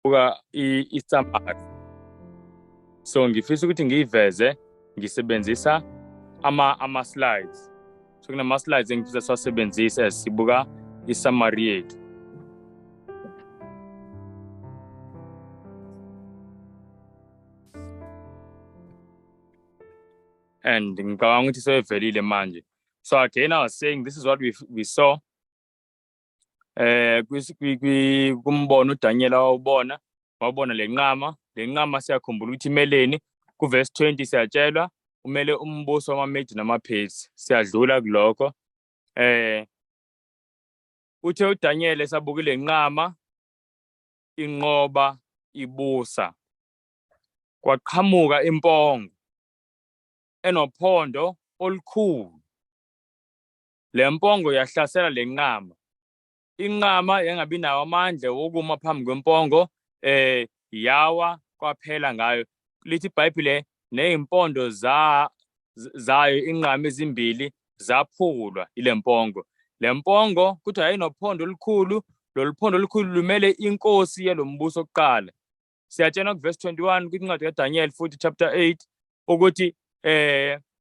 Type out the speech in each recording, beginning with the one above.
buka i-summary. So ngifisa ukuthi ngiyiveze ngisebenzisa ama-slides. So kunama-slides engifisa siwasebenzise as sibuka i-summary yethu. And ngicabanga ukuthi sevelile manje. So again, I was saying this is what we saw. Kumbono uDaniel wabona lenqama siyakhumbula ukuthi imeleni kuverse 20 siyatshelwa umele umbuso wamaMede namaPersi. Siyadlula kuloko. Uthe uDaniel esabuka lenqama inqoba ibusa. Kwaqhamuka impongo enophondo olukhulu. Le mpongo yahlasela lenqama. Inqama yangabi nawo amandla wokuma phambi kwempongo yawa kwaphela ngayo. Lithi iBhayibheli nezimpondo zayo inqama ezimbili zaphulwa ile mpongo. Le mpongo kuthi ayinophondo olukhulu, loluphondo olukhulu lumele inkosi yalombuso oqala. Siyatshena kuverse 21 kwincwadi kaDaniel futhi chapter 8 ukuthi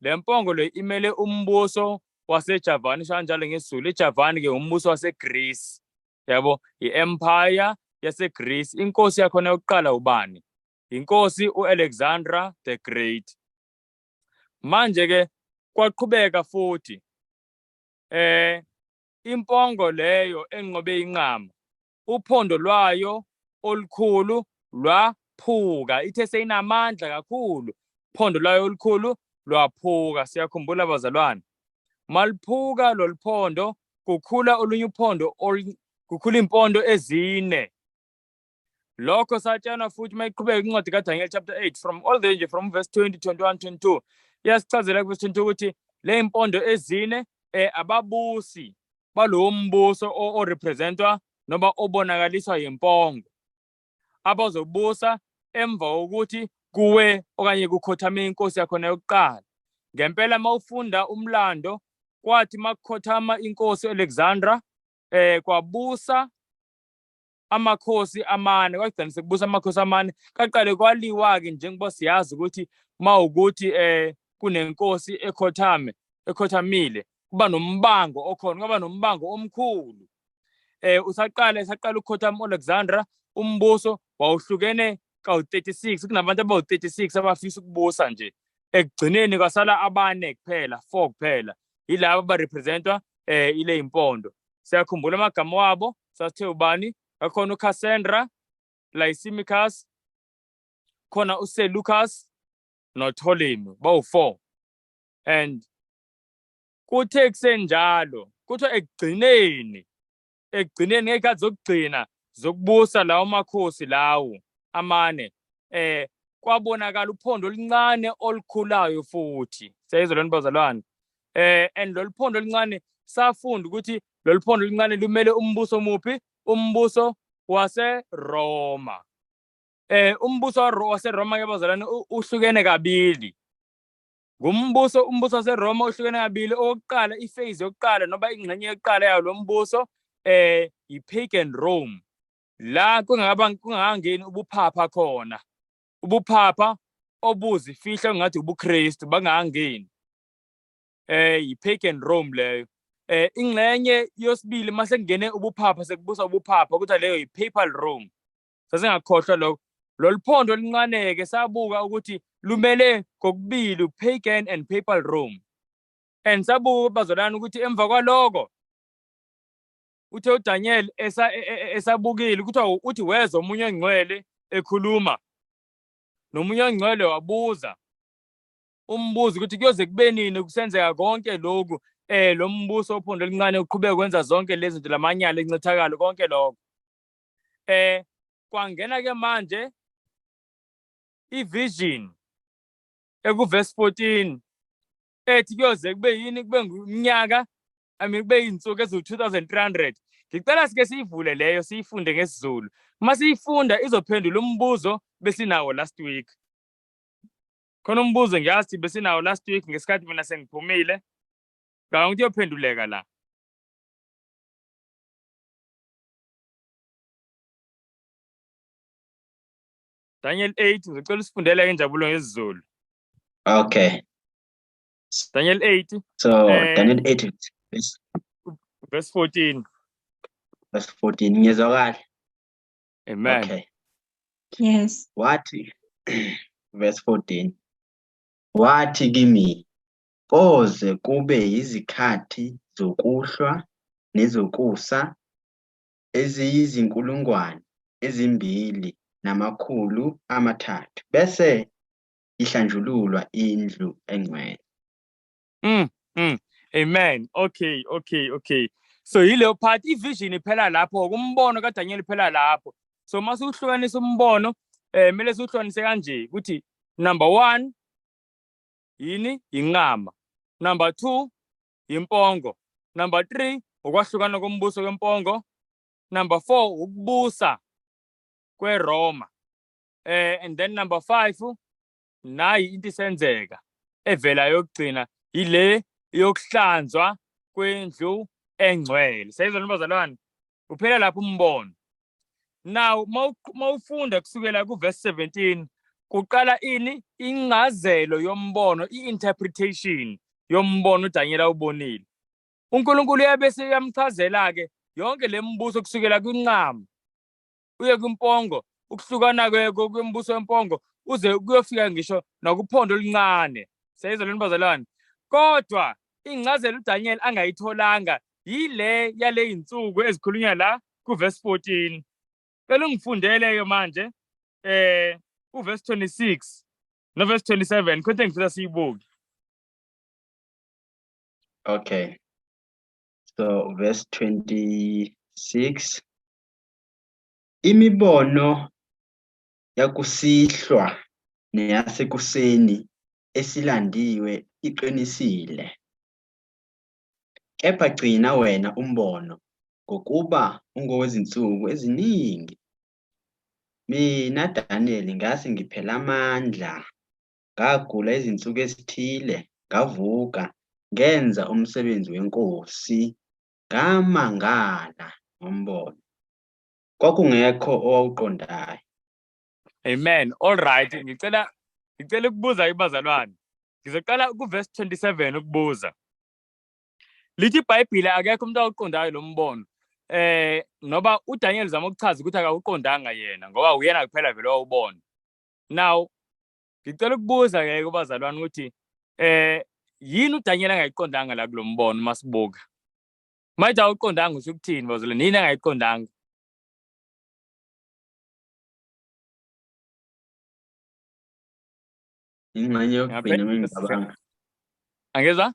le mpongo le imele umbuso waseJavani kanjalo ngesiZulu. iJavani ke umbuso waseGreece. Yabo, i-empire yaseGreece. Inkosi yakhona yokuqala ubani? Inkosi uAlexander the Great. Manje ke kwaqhubeka futhi impongo leyo enqobe inqama, uphondo lwayo olukhulu lwaphuka. Ithe seyinamandla kakhulu, uphondo lwayo olukhulu lwaphuka. Siyakhumbula bazalwane, maliphuka loluphondo kukhula olunye uphondo, kukhula impondo ezine. Lokho satshana futhi mayiqhubeka incwadi kaDaniel chapter 8 from all the from verse 20, 21, 22. Yasichazela kuverse 22 ukuthi le impondo ezine ababusi balowo mbuso orepresentwa noma obonakaliswa yimpongo abazobusa emva kokuthi kuwe okanye kukhothame inkosi yakhona yokuqala. Ngempela mawufunda umlando kwathi makukhothama inkosi uAlexander kwabusa amakhosi amane. Kwagcina sekubusa amakhosi amane. Kaqale kwaliwa ke njengoba siyazi ukuthi mawukuthi kunenkosi ekhothamile kuba nombango okhona, kuba nombango omkhulu. Usaqala ukukhothama uAlexander, umbuso wawuhlukene kawu-36. Kunabantu abawu-36 abafisa ukubusa nje. Ekugcineni kwasala abane kuphela, 4 kuphela. Yilabo abarepresentwa ile impondo. Siyakhumbula amagama wabo, sasithe ubani? Akhona uCassandra, Lysimachus, khona uSeleucus noPtolemy, bawu-4. And kuthe kusenjalo kuthiwa ekugcineni ngey'khathi zokugcina zokubusa lawo makhosi lawo amane kwabonakala uphondo oluncane olukhulayo futhi. Siyayizwa lento bazalwane. And lolu phondo oluncane safunda ukuthi lolu phondo oluncane lumele umbuso omuphi? Umbuso waseRoma. Umbuso waseRoma ke bazalwane uhlukene kabili. Umbuso waseRoma uhlukene kabili. Okokuqala, iphase yokuqala noma ingxenye yokuqala yayo lo mbuso i-pagan Rome. La kungakangeni ubuphapha khona. Ubuphapha obuzifihla ngathi ubuKristu bangangeni. I-pagan Rome leyo. Ingxenye yosibili mase kungene ubuphapha, sekubusa ubuphapha ukuthi leyo i-papal Rome. Sasingakhohlwa lokho. Lolu phondo oluncane ke sabuka ukuthi lumele kokubili pagan and papal Rome. And sabuka bazalwane ukuthi emva kwaloko uthe uDaniel esabukile ukuthi uthi wezwa omunye ongcwele ekhuluma. Nomunye ongcwele wabuza umbuzo ukuthi kuyoze kube nini kusenzeka konke lokhu, lo mbuso ophondo elincane uqhubeka ukwenza zonke lezi zinto, lamanyala encithakalo konke lokho. Kwangena ke manje ivision ekuverse 14 ethi kuyoze kube yini, kube ngumnyaka, kube yinsuku eziwu-2300. Ngicela sike siyivule leyo siyifunde ngesiZulu. Uma siyifunda izophendula umbuzo besinawo last week. Khona umbuzo ngiyazi besinawo last week ngesikhathi mina sengiphumile. Ngicabanga ukuthi iyophenduleka la. Daniel 8 ngicela usifundele ke injabulo ngesiZulu. Okay. Daniel 8 So Daniel 8 verse 14. verse 14. Ngiyezwakala. Amen. Okay. Yes. Wathi verse 14. Wathi kimi, koze kube yizikhathi zokuhlwa nezokusa eziyizinkulungwane 2,300 bese ihlanjululwa indlu engcwele. Amen. Okay. So yileyo part ivision iphela lapho, kumbono kaDaniel iphela lapho. So mase uhlukanisa umbono kumele siwuhlukanise kanje ukuthi number 1 yini inqama, number 2 impongo, number 3 ukwahlukana kombuso kwempongo, number 4 ukubusa kweRoma, and then number 5 nayi into isenzeka evela yokugcina ile yokuhlanzwa kwendlu engcwele. Sayizwa nobazalwane, uphela lapho umbono. Now mawufunda kusukela kuverse 17 kuqala ini ingcazelo yombono, i-interpretation yombono uDaniel awubonile. uNkulunkulu uyabese yamchazela ke yonke lembuso kusukela kwinqama uye kwimpongo, ukuhlukana kwembuso wempongo uze kuyofika ngisho nakuphondo oluncane. Sayizwa nobazalwane, kodwa ingcazelo uDaniel angayitholanga yile yale insuku ezikhulunywa la kuverse 14. Cela ungifundele ke manje uverse 26 noverse 27 konke ngifisa siyibuke. Okay. So verse 26. Imibono yakusihlwa neyasekuseni esilandiwe iqinisile. Kepha gcina wena umbono ngokuba ungowezinsuku eziningi. Mina Daniel ngase ngiphela amandla, ngagula izinsuku ezithile, ngavuka, ngenza umsebenzi wenkosi, ngamangala ngombono. Kwakungekho owawuqondayo. Amen. All right, ngicela ukubuza ibazalwane. Ngizoqala kuverse 27 ukubuza. Lithi iBhayibheli akekho umuntu awuqondayo lo mbono. Noba uDaniel zama ukuchaza ukuthi akawuqondanga yena ngoba uyena kuphela vele wawubona. Now ngicela ukubuza ke kubazalwane ukuthi yini uDaniel angayiqondanga la kulombono masibuka. Manje awuqondanga usho ukuthini bazalwane? Yini angayiqondanga? Ingxenye yokugcina mengicabanga. Angezwa?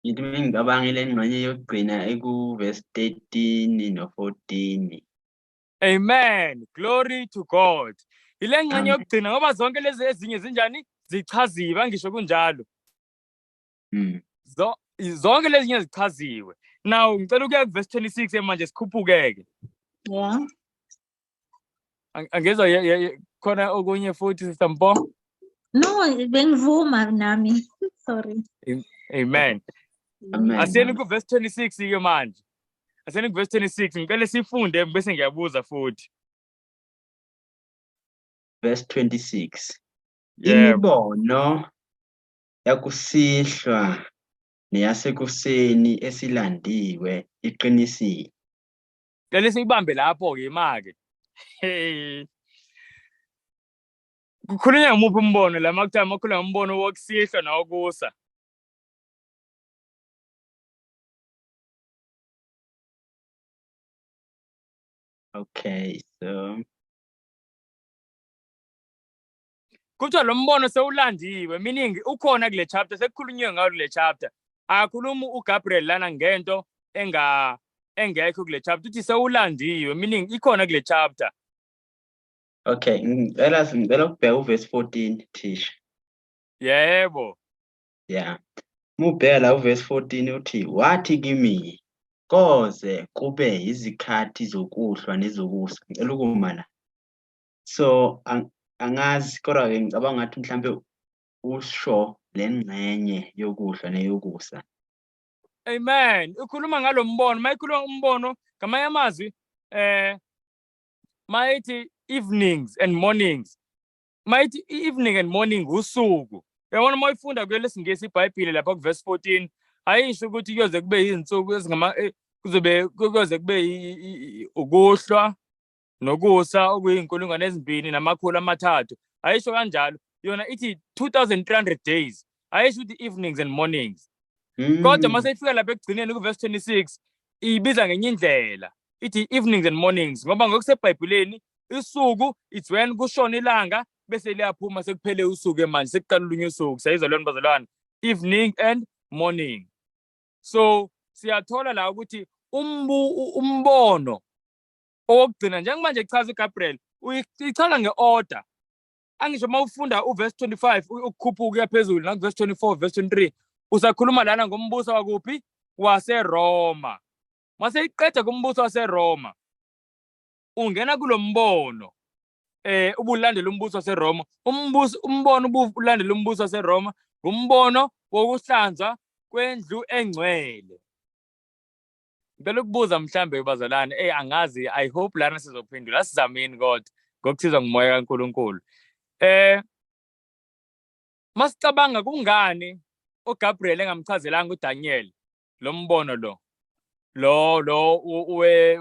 Into mengicabanga ile ngxenye yokugcina ekuverse 13 no14. Amen. Glory to God. Ile ngxenye yokugcina ngoba zonke lezi ezinye zinjani zichaziwe, angisho kunjalo. Zonke lezi zinye zichaziwe. Now ngicela ukuya kuverse 26 manje sikhuphukeke. Yeah. Angezwa khona okunye futhi Sister Mpo? No, bengivuma nami. Sorry. Amen. Asiyeni kuverse 26 ke manje. Asiyeni kuverse 26 ngicela sifunde bese ngiyabuza futhi. Verse 26. Yeah. Imibono yakusihlwa neyasekuseni esilandiwe iqinisile. Ngicela siyibambe lapho ke imake. Hey. Kukhulunywa ngomuphi umbono la makuthiwa makhuluma ngombono wokusihlwa nawokusa? Okay, so Kuthiwa lo mbono sewulandiwe, meaning ukhona kule chapter, sekukhulunywe ngayo kule chapter. Akakhuluma uGabriel lana ngento engekho kule chapter, uthi sewulandiwe, meaning ikhona kule chapter. okay, ngicela ukubheka uverse 14 Tisha. Yebo. Yeah. Mubheka la uverse 14 uthi wathi kimi, koze kube izikhathi zokuhlwa nezokusa. Ngicela ukuma la. So angazi kodwa ke ngicabanga ngathi mhlambe usho lengxenye yokuhlwa neyokusa. Amen. Ukhuluma ngalo mbono, mayikhuluma umbono ngamanye amazwi mayithi evenings and mornings. Mayithi evening and morning usuku. Yabona uma uyifunda kule singesi iBhayibheli lapha kuverse 14, ayisho ukuthi kuyoze kube izinsuku kuyoze kube ukuhlwa nokusa okuyinkulungwane ezimbili namakhulu amathathu. Ayisho kanjalo. Yona ithi 2300 days. Ayisho ukuthi evenings and mornings. Kodwa mase ifika lapha ekugcineni kuverse 26, ibiza ngenye indlela. Ithi evenings and mornings ngoba ngokuseBhayibhelini isuku it's when kushona ilanga bese liyaphuma sekuphele usuku manje sekuqala olunye usuku. Sayizwa lona bazalwane, evening and morning. So siyathola la ukuthi umbono okugcina njengamanje ichaza uGabriel uyichaza ngeorder. Angisho mawufunda uverse 25 ukukhuphuka kuya phezulu na verse 24 verse 23 usakhuluma lana ngombuso wakuphi waseRoma. Mase iqeda kumbuso waseRoma ungena kulombono ubulandela umbuso waseRoma. Umbono ubulandela umbuso waseRoma ngumbono wokuhlanzwa kwendlu engcwele. Ngicela ukubuza mhlambe bazalwane angazi, I hope lana sizophendula sizamini kodwa ngokuthizwa ngumoya kaNkulunkulu. Masicabanga kungani uGabriel engamchazelanga uDaniel lo mbono lo we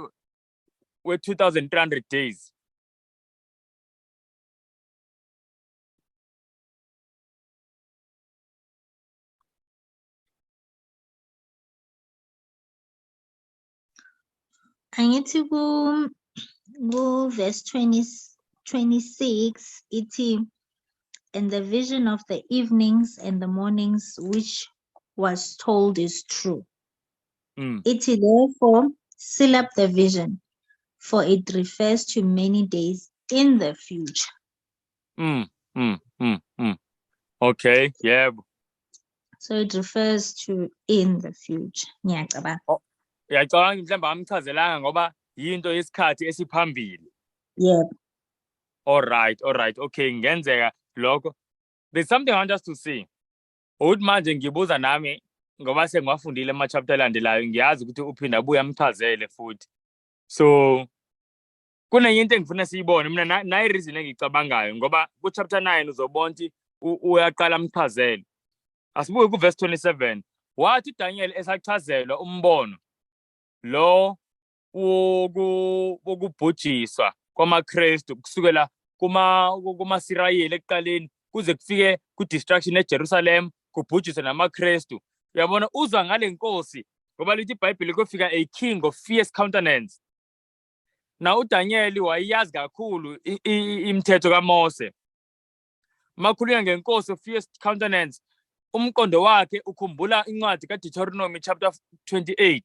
2300 days. Angithi verse 26 ithi, and the vision of the evenings and the mornings which was told is true. Ithi, therefore seal up the vision, for it refers to many days in the future. Okay, yeah. So it refers to in the future. Ngiyacabanga. Yacabanga mhlawumbe amchazelanga ngoba yinto yesikhathi esiphambili. Yep. All right. Okay, ngenzeka lokho. There's something I want us to see. Ukuthi manje ngibuza nami ngoba sengiwafundile ama chapter alandelayo, ngiyazi ukuthi uphinda abuye amchazele futhi. So kunenye into engifuna siyibone mina nayi reason engicabangayo ngoba ku chapter 9 uzobona ukuthi uyaqala amchazele. Asibuke ku verse 27. Wathi uDaniel esachazelwa umbono lo wokubhujiswa kwamaKristu kusukela kumaSirayeli ekuqaleni kuze kufike ku-destruction eJerusalem kubhujiswe namaKristu. Uyabona uzwa ngale nkosi ngoba lithi iBhayibheli kufika a king of fierce countenance. Na uDaniel wayazi kakhulu imithetho kaMose. Makhulunywa ngenkosi of fierce countenance, umqondo wakhe ukhumbula incwadi kaDeuteronomy chapter 28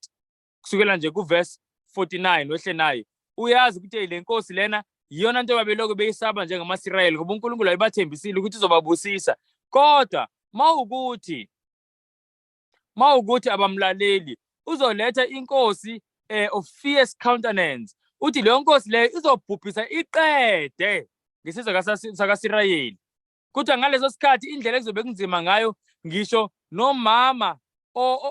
kusukela nje kuverse 49 wehle naye. Uyazi ukuthi le nkosi lena iyona nto babeloko beyisaba njengamaSirayeli ngoba uNkulunkulu ayibathembisile ukuthi uzobabusisa. Kodwa mawukuthi abamlaleli uzoletha inkosi of fierce countenance, uthi leyo nkosi leyo izobhubhisa iqede ngesizwe sakaSirayeli. Kuthiwa ngaleso sikhathi indlela ekuzobe kunzima ngayo, ngisho nomama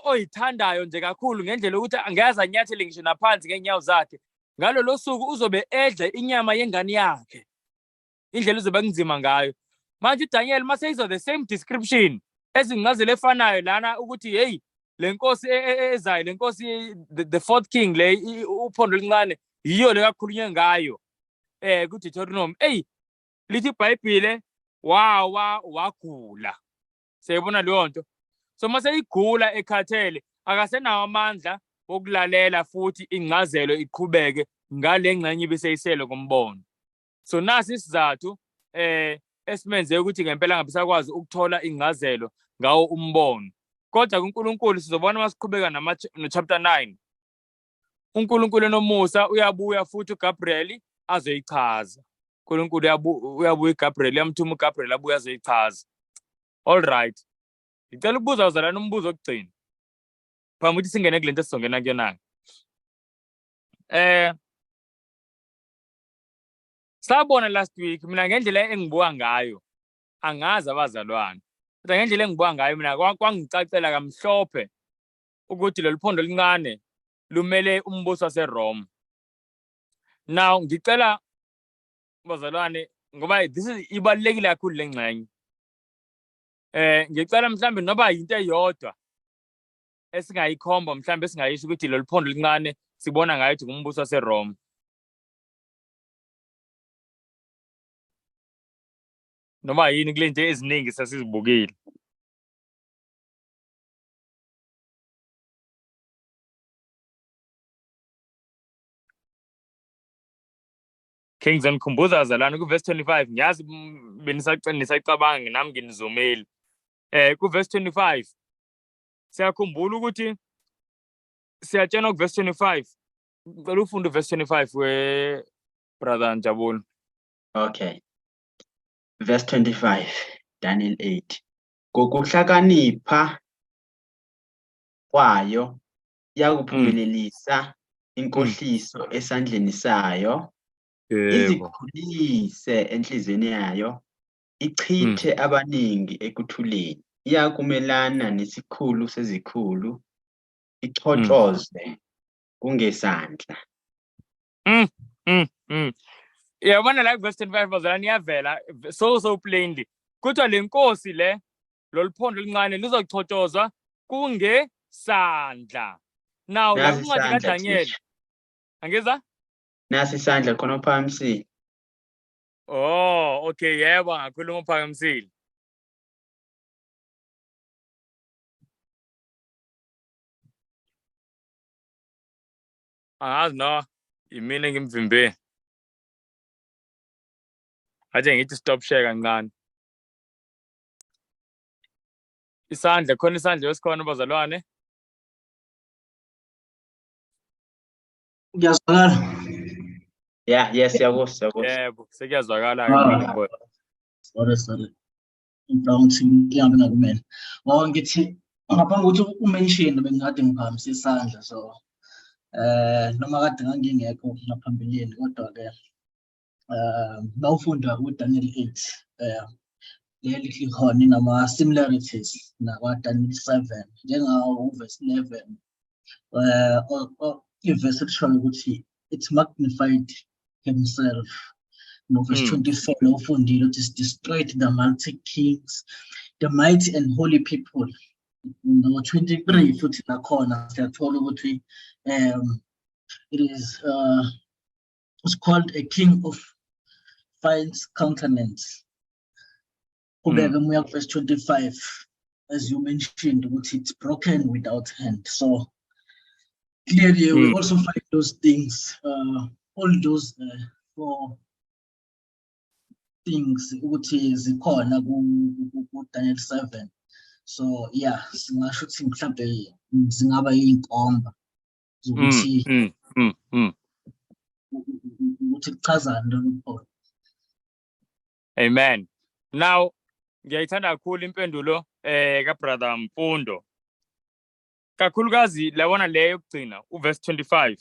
oyithandayo nje kakhulu ngendlela ukuthi angeze anyathele ngisho naphansi ngenyawo zakhe, ngalolo suku uzobe edla inyama yengane yakhe. Indlela izobe kunzima ngayo. Manje uDaniel mase izwa the same description ezingazile efanayo lana ukuthi hey le nkosi ezayo, le nkosi the fourth king le uphondo lincane yiyo le kakhulunywe ngayo kuDeuteronomy. Lithi iBhayibheli wagula. Siyabona leyo nto. So mase igula ekhathele akasenawo amandla okulalela futhi ingcazelo iqhubeke ngale ngxenye ibiseyisele kombono. So nasi isizathu esimenze ukuthi ngempela ngabisakwazi ukuthola ingcazelo ngawo umbono. Kodwa kuNkulunkulu sizobona masiqhubeka no chapter 9. uNkulunkulu nomusa uyabuya futhi uGabriel azoyichaza. uNkulunkulu uyabuya uGabriel, yamthuma uGabriel abuye azoyichaza. All right. Ngicela ukubuza uzalana umbuzo okugcina. Phambi ukuthi singene kulento esizongena kuyona. Sabona last week mina ngendlela engibuka ngayo angazi abazalwane. Kodwa ngendlela engibuka ngayo mina kwangicacela kamhlophe ukuthi lolu phondo lincane lumele umbuso waseRoma. Now ngicela bazalwane ngoba this is ibalekile kakhulu lengxenye. Ngicela mhlambe noba into eyodwa esingayikhomba mhlambe esingayisho ukuthi lolu phondo lincane sibona ngayo ukuthi ngumbuso waseRoma. Noma yini kule nto eziningi sasizibukile. Kings ngikhumbuza bazalwane kuverse 25 ngiyazi nisacabanga nami nginizumeli. Kuverse 25 siyakhumbula ukuthi siyatshena kuverse 25. Ngicela ufunde uverse 25 we brother Njabula. Okay. Verse 25, Daniel 8. Ngokuhlakanipha kwayo yakuphumelelisa inkohliso esandleni sayo, izikhulise enhlizweni yayo, ichithe abaningi ekuthuleni, iyakumelana nesikhulu sezikhulu, ichotshoze kungesandla. Yabona la verse 25 bazalwane iyavela so plainly. Kuthiwa le nkosi le loluphondo lincane lizochotshozwa kungesandla. Now la kuncwadi kaDaniel. Angeza? Nasi isandla khona uphakamisile. Oh, okay, yebo ngakhuluma uphakamisile. Angazi no, imina ngimvimbe. Aje ngithi stop share kancane. Isandla khona isandla esikhona bazalwane. Ngiyazwakala. Yeah, yes, siyakuzwa. Yebo, sekuyazwakala ke. Sorry. Ngithi ngihambe ngakumena. Ngithi ngaphambi kokuthi umention bengikade ngiphakamisa isandla so noma kade ngangingekho ngaphambilini kodwa ke nawufunda uDaniel 8 leli likhona inama similarities nakwaDaniel 7 njengawo uverse 11 iverse elishoyo ukuthi it's magnified himself. No, verse 24 ufundile ukuthi it's destroyed the mighty kings, the mighty and holy people. No, 23 futhi nakhona siyathola ukuthi it is it's called a king of fine countenance. Kubeka moya verse 25 as you mentioned ukuthi it's broken without hand. So clearly we also find those things, all those four things ukuthi zikhona ku Daniel 7. So yeah, singasho ukuthi mhlambe zingaba inkomba ukuthi ukuthi kuchazana lokho. Amen. Now ngiyayithanda kakhulu impendulo ka brother Mfundo. Kakhulukazi labona leyo yokugcina uverse 25.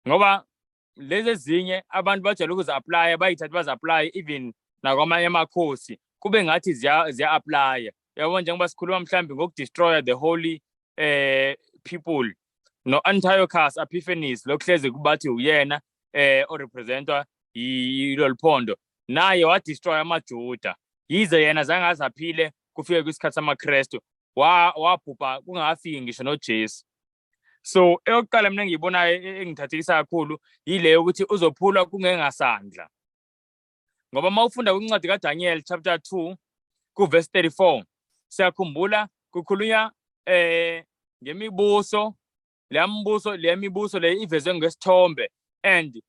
Ngoba lezi ezinye abantu bajela ukuze apply bayithatha baza apply even nakwamanye amakhosi kube ngathi ziya apply. Yabona njengoba sikhuluma mhlambi ngokudestroy the holy people no Antiochus Epiphanes lokuhleze kubathi uyena orepresentwa yilolphondo naye wadestroy amaJuda yize yena zangazaphile kufike kwisikhathi samaKristu wabhubha kungafiki ngisho noJesu. So eyokuqala mina ngiyibonayo engithathisa kakhulu yileyo ukuthi uzophula kungengasandla. Ngoba mawufunda kwincwadi kaDaniel chapter 2 ku verse 34 siyakhumbula kukhulunywa ngemibuso lemibuso le ivezwe ngesithombe and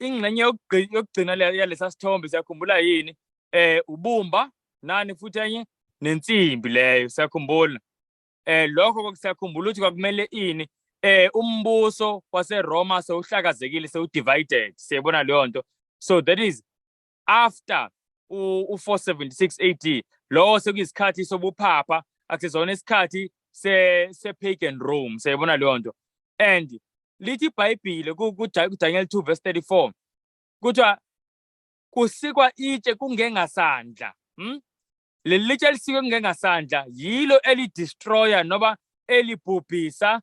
ingxenye yokugcina yalesa sithombe siyakhumbula yini ubumba nani futhi enye nensimbi leyo siyakhumbula. Lokho siyakhumbula ukuthi kwakumele ini umbuso waseRoma sewuhlakazekile sewudivided siyabona leyo nto. So that is after u476 AD lo sekuyisikhathi sobuphapha akusizona isikhathi se-pagan Rome siyabona leyo nto. And lithi iBhayibhile kuDaniel 2 verse 34 kuthiwa kusikwa itshe kungengasandla. Leli litshe lisikwe kungengasandla yilo elidestroya noba elibhubhisa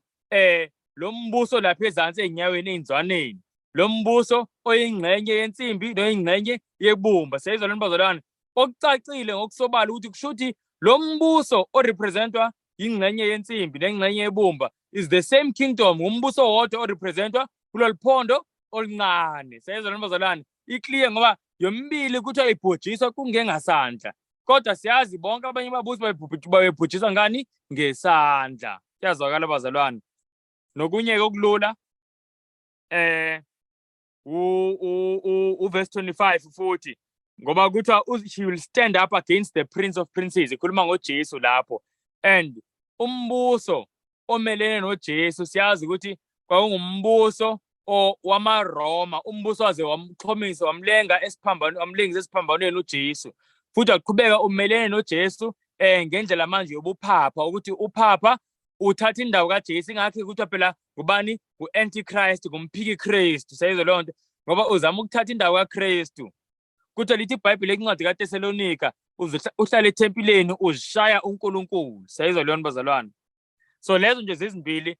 lo mbuso lapha ezantsi enyaweni einzwaneni lo mbuso oyingxenye yensimbi noyingxenye yebumba. Siyayizwa lento bazalwane. Okucacile ngokusobala ukuthi kusho ukuthi lo mbuso orepresentwa ingxenye yensimbi nengxenye yebumba is the same kingdom, umbuso wodwa orepresentwa kulolu phondo oluncane. Siyayizwa lento bazalwane. Iclear ngoba yombili kuthiwa ibhujiswa kungengasandla. Kodwa siyazi bonke abanye ababusi babebhujiswa ngani? Ngesandla. Kuyazwakala bazalwane. Nokunye okulula verse 25 futhi ngoba kuthiwa she will stand up against the prince of princes. Ikhuluma ngoJesu lapho. And umbuso omelene noJesu siyazi ukuthi kwakungumbuso wamaRoma. Umbuso waze wamxhomisa wamlengisa esiphambanweni uJesu. Futhi aqhubeka umelene noJesu ngendlela manje yobuphapha ukuthi uphapha uthatha indawo kaJesu. Ingakho kuthiwa phela ngubani? Ngu-Antichrist, ngumphiki Kristu. Sayizwa leyo nto ngoba uzama ukuthatha indawo kaKristu. Kuthiwa lithi iBhayibheli encwadi kaTesalonika uhlala ethempileni uzishaya uNkulunkulu. Sayizwa leyo nto bazalwane. So lezo nje zizimbili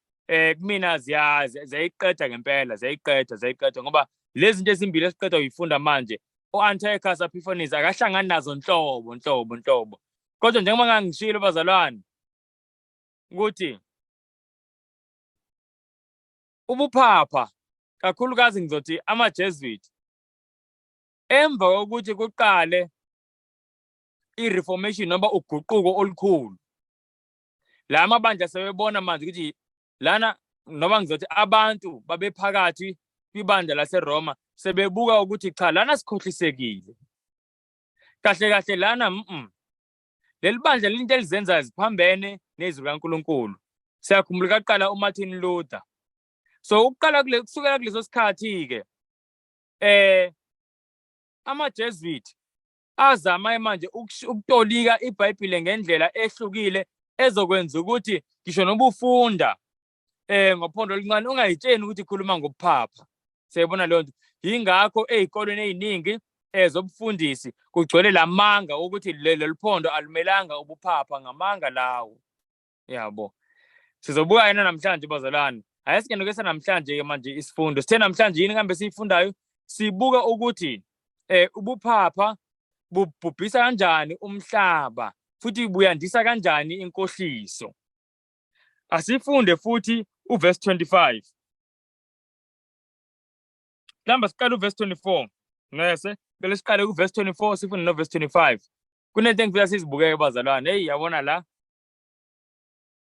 kumina ziyayiqeda ngempela, ziyayiqeda ngoba lezi zinto ezimbili esiqeda uyifunda manje u-Antiochus Epiphanes akahlangani nazo nhlobo. Kodwa njengoba ngangishilo bazalwane ukuthi ubuphapha kakhulukazi ngizothi ama-Jesuit emva kokuthi kuqale i-reformation noma uguquko olukhulu, la mabandla sebebona manje ukuthi lana noma ngizothi abantu babephakathi kwibandla laseRoma sebebuka ukuthi cha lana sikhohlisekile kahle lana leli bandla into elizenza ziphambene nezwi kaNkulunkulu. Siyakhumbula kaqala uMartin Luther. So kusukela kuleso sikhathi ke ama-Jesuit azama manje ukutolika iBhayibheli ngendlela ehlukile ezokwenza ukuthi ngisho noba ufunda ngophondo oluncane ungayitsheni ukuthi ikhuluma ngobuphapha. Siyabona leyo nto. Yingakho ezikolweni eziningi zobufundisi kugcwele lamanga ukuthi leli phondo alumelanga ubuphapha ngamanga lawo. Yabo. Sizobuka yena namhlanje bazalwane. Ayesingene ke namhlanje ke manje isifundo. Sithe namhlanje yini kambe siyifundayo? Sibuka ukuthi ubuphapha bubhubhisa kanjani umhlaba futhi buyandisa kanjani inkohliso. Asifunde futhi uverse 25. Lamba siqala uverse 24. Ngese bele siqale uverse 24 sifunde noverse 25. Kunento engifisa sizibukeke bazalwane. Hey yabona la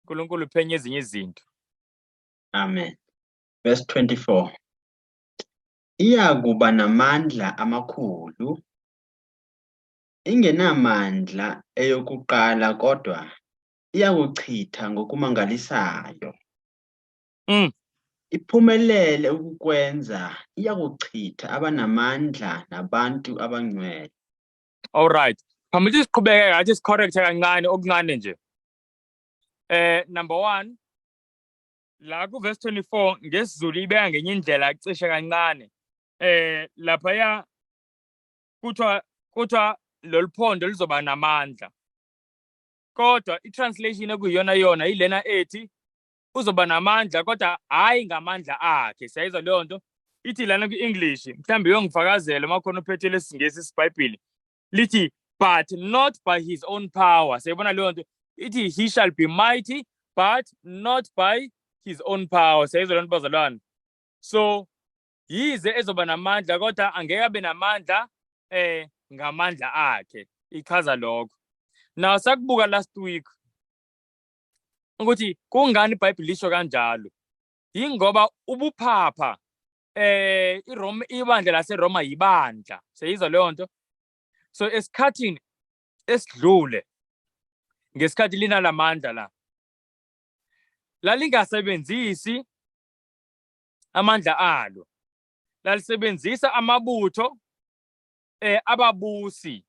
uNkulunkulu uphenye ezinye izinto. Amen. Verse 24. Iyakuba namandla amakhulu, ingenamandla eyokuqala kodwa iyakuchitha ngokumangalisayo. Iphumelele ukukwenza, iyakuchitha abanamandla nabantu abangcwele. All right. Phambi siqhubeke ngathi sicorrect kancane okuncane nje. Number 1 la ku verse 24 ngesizulu ibeka ngenye indlela cishe kancane. Lapha ya kuthiwa loluphondo lizoba namandla. Kodwa i-translation ekuyiyona yona yilena ethi uzoba namandla kodwa hayi ngamandla akhe. Siyayizwa leyo nto. Ithi lana ku-English mhlambe uyongifakazela makhona uphethe lesingesi isiBhayibheli. Lithi but not by his own power. Siyabona leyo nto. Ithi he shall be mighty but not by his own power. Siyayizwa leyo nto bazalwane. So yize ezoba namandla kodwa angeke abe namandla ngamandla akhe. Ichaza lokho. Now sakubuka last week ukuthi kungani iBhayibheli lisho kanjalo. Yingoba ubuphapha ibandla laseRoma yibandla. Siyizwa leyo nto. So esikhathini esidlule ngesikhathi lina lamandla la lalingasebenzisi amandla alo, lalisebenzisa amabutho ababusi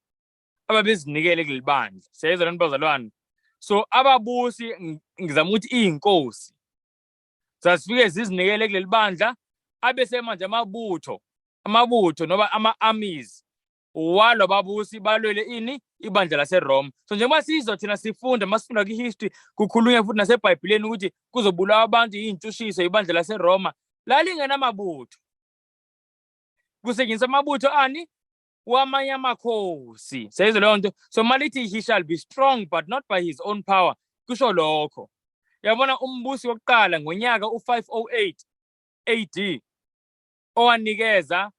ababezinikele kulibandla. Siyezwa lento bazalwane. So ababusi ngizama ukuthi izinkosi zasifike zizinikele kuleli bandla abese manje amabutho noma ama-armies walo babusi balwele ini ibandla laseRoma. So njengoba sizwa thina sifunda masifunda kwi-history kukhulunywa futhi naseBhayibhelini ukuthi kuzobulawa abantu iy'ntshushise ibandla laseRoma lalingenamabutho. kusetshenziswa amabutho ani wamanye amakhosi. Seyizwe leyo nto. So malithi he shall be strong but not by his own power, kusho lokho. Yabona umbusi wokuqala ngonyaka u508 AD owanikeza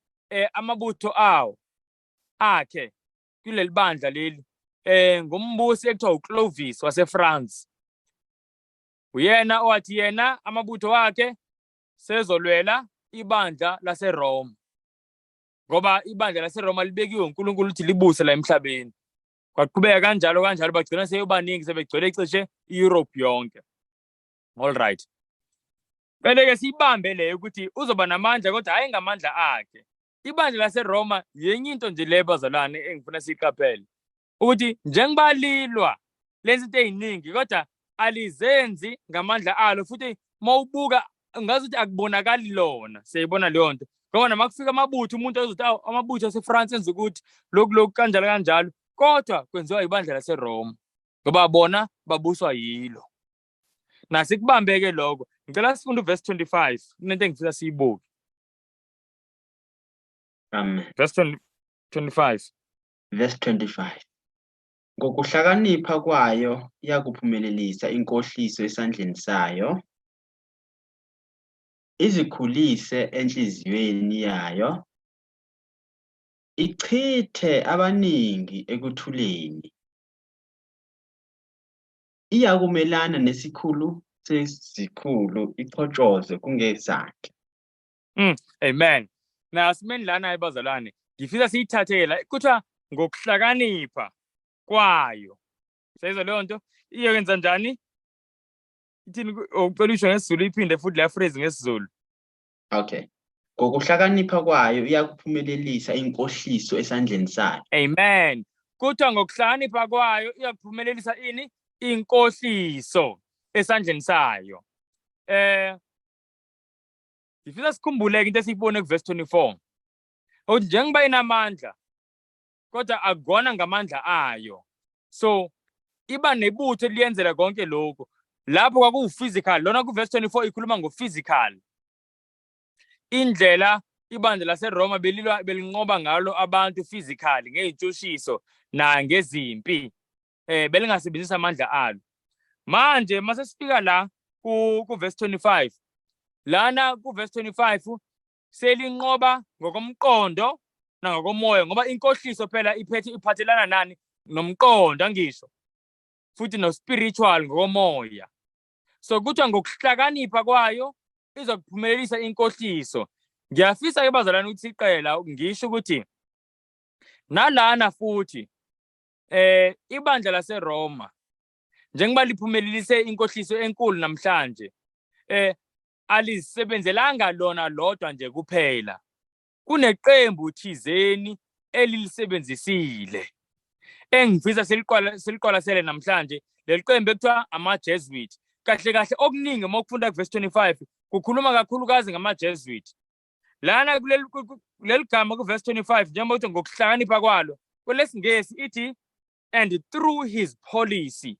amabutho akhe kuleli bandla leli ngumbusi ekuthiwa uClovis waseFrance. Uyena owathi yena amabutho wakhe sezolwela ibandla laseRoma, ngoba ibandla laseRoma libekiwe uNkulunkulu ukuthi libuse la emhlabeni. Kwaqhubeka kanjalo bagcina seyobaningi sebegcwele cishe iEurope yonke. All right. Bese siyibambe leyo ukuthi uzoba namandla kodwa hayi ngamandla akhe. Ibandla laseRoma yenye into nje le bazalwane engifuna siyiqaphele ukuthi njengoba lilwa lezi zinto eziningi kodwa alizenzi ngamandla alo, futhi mawubuka ngazuthi akubonakali lona. Siyayibona leyo nto ngoba noma kufika amabutho umuntu ozothi amabutho aseFrance enza ukuthi lokhu kanjalo kodwa kwenziwa ibandla laseRoma ngoba bona babuswa yilo. Nasikubambeke lokho. Ngicela sifunde uverse 25 kunento engifisa siyibuke. Amen. Verse 25. Verse 25. Ngokuhlakanipha kwayo iyakuphumelelisa inkohliso esandleni sayo, izikhulise enhliziyweni yayo, ichithe abaningi ekuthuleni, iyakumelana nesikhulu sezikhulu, ichotshoze kungezakhe. Amen. Nasimeni lana ayibazalwane ngifisa siyithathela kuthiwa ngokuhlakanipha kwayo. Seyizwa leyo nto iyokwenza njani? Ithini ucela usho ngesiZulu iphinde futhi la phrase ngesiZulu. Okay. Ngokuhlakanipha kwayo iyakuphumelelisa inkohliso esandleni sayo. Amen. Kuthiwa ngokuhlakanipha kwayo iyakuphumelelisa ini? Inkohliso esandleni sayo. Ngifisa sikhumbuleke into esiyibone kuverse 24. Ukuthi njengoba inamandla kodwa akugona ngamandla ayo. So iba nebutho liyenzela konke lokho. Lapho kwakuwuphysical, lona kuverse 24 ikhuluma ngophysical. Indlela ibandla laseRoma belinqoba ngalo abantu physically ngezitshushiso na ngezimpi. Belingasebenzisa amandla alo. Manje mase sifika la kuverse 25. Lana kuverse 25 selinqoba ngokomqondo nangokomoya ngoba inkohliso phela iphathelana nani? Nomqondo ngisho. Futhi no spiritual ngokomoya. So kuthiwa ngokuhlakanipha kwayo izokuphumelelisa inkohliso. Ngiyafisa ke bazalwane ukuthi siqela ngisho ukuthi nalana futhi ibandla laseRoma njengoba liphumelelise inkohliso enkulu namhlanje alisebenzelanga lona lodwa nje kuphela. Kuneqembu thizeni elilisebenzisile engifisa seliqwalasele namhlanje. Leli qembu ekuthiwa ama-Jesuit. Kahle okuningi mawufunda kuverse 25 kukhuluma kakhulukazi ngama-Jesuit. Lana kuleli gama kuverse 25 njengoba uthi ngokuhlakanipha kwalo kwelesingesi ithi and through his policy.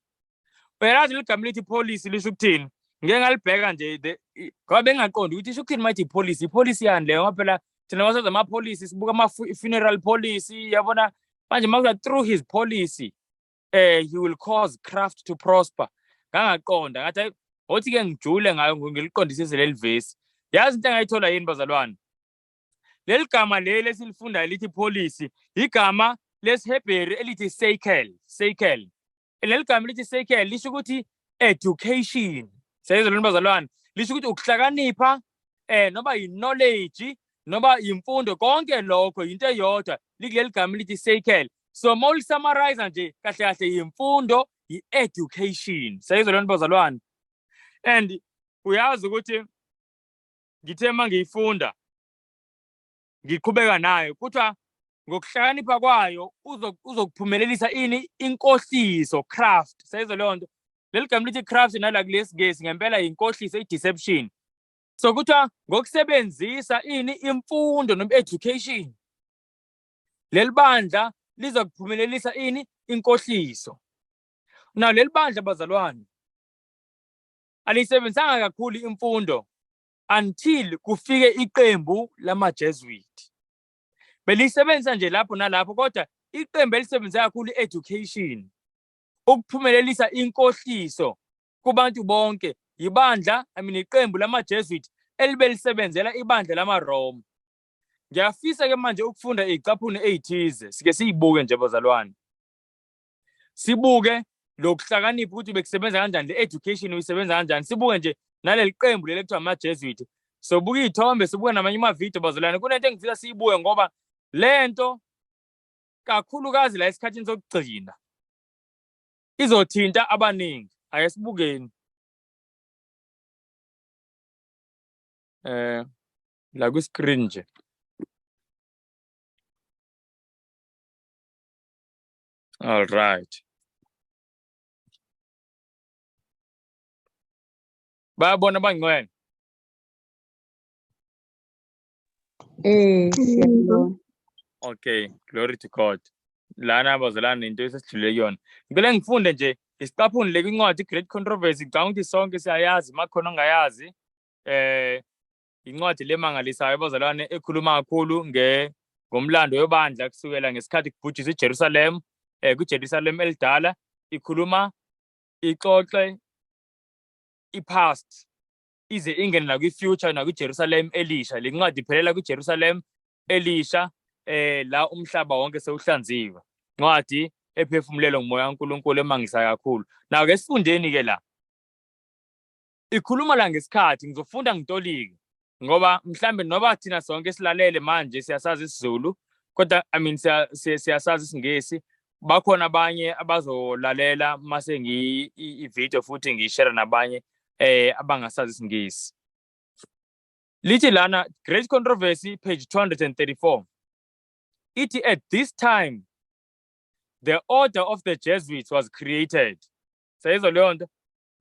Uyazi leli gama lithi policy lisho ukuthini? Ngeke ngalibheka nje ngoba bengaqondi ukuthi isho ukuthini mayithi policy yani leyo ngoba phela thina masazi ama-policy sibuka ama-funeral policy yabona. Manje makuza through his policy he will cause craft to prosper. Ngangaqonda ngathi othi ke ngijule ngayo ngiliqondisise leli verse. Yazi into engayithola yini bazalwane? Leli gama leli esilifunda lithi policy igama lesihebheru elithi seikel. Leli gama lithi seikel lisho ukuthi education. Seyizolweni bazalwane lisho ukuthi ukuhlakanipha noba i-knowledge noba imfundo konke lokho into eyodwa likuleli gama lithi seikel. So mawulisummarize nje kahle imfundo i-education. Seyizolweni bazalwane. And uyazi ukuthi ngithe mangiyifunda ngiqhubeka nayo kuthiwa ngokuhlakanipha kwayo uzokuphumelelisa ini? Inkohliso, craft. Seyizwe leyo nto. Leli gama lithi craft nala kulesingesi ngempela inkohliso, i-deception. So kuthiwa ngokusebenzisa ini? Imfundo noma education. Leli bandla lizokuphumelelisa ini? Inkohliso. Now leli bandla bazalwane alisebenzanga kakhulu imfundo until kufike iqembu lama-Jesuit. Belisebenzisa nje lapho nalapho kodwa iqembu elisebenza kakhulu education. Ukuphumelelisa inkohliso kubantu bonke. Ibandla, iqembu lama-Jesuit elibe lisebenzela ibandla lama-Rome. Ngiyafisa ke manje ukufunda izicaphuni ezithize. Sike siyibuke nje bazalwane. Sibuke lokuhlakanipha ukuthi bekusebenza kanjani le-education uyisebenza kanjani. Sibuke nje naleli qembu leli ekuthiwa ama-Jesuit. Sobuka iy'thombe, sibuke namanye amavidiyo bazalwane. Kunento engifisa siyibuke ngoba lento kakhulukazi la esikhathini sokugcina izothinta abaningi. Ake sibukeni. La ku-screen nje. All right. Bayabona bangcwele. Siyabona. Okay, glory to God. Lana bazalwane into esesijule kuyona. Ngicela ngifunde nje isicaphuni le kwincwadi Great Controversy. Ngicabanga ukuthi sonke siyayazi makhona ongayazi. Incwadi lemangalisayo bazalwane ekhuluma kakhulu ngomlando webandla kusukela ngesikhathi kubhujiswa eJerusalem, kuJerusalem elidala. Ikhuluma ixoxe i-past ize ingene la kwi-future na kwiJerusalem elisha. Le ncwadi iphelela kwiJerusalem elisha la umhlaba wonke sewuhlanziwe. Ncwadi ephefumulelwe ngumoya kaNkulunkulu emangisayo kakhulu. Nawo ke sifundeni ke la. Ikhuluma la ngesikhathi ngizofunda ngitolike ngoba mhlambe noba thina sonke silalele manje siyasazi isiZulu kodwa siyasazi isingisi. Bakhona abanye abazolalela mase i-video futhi ngishare nabanye abangasazi isingisi. Lithi lana Great Controversy page 234. Ithi at this time the order of the Jesuits was created. Sayizwa leyo nto.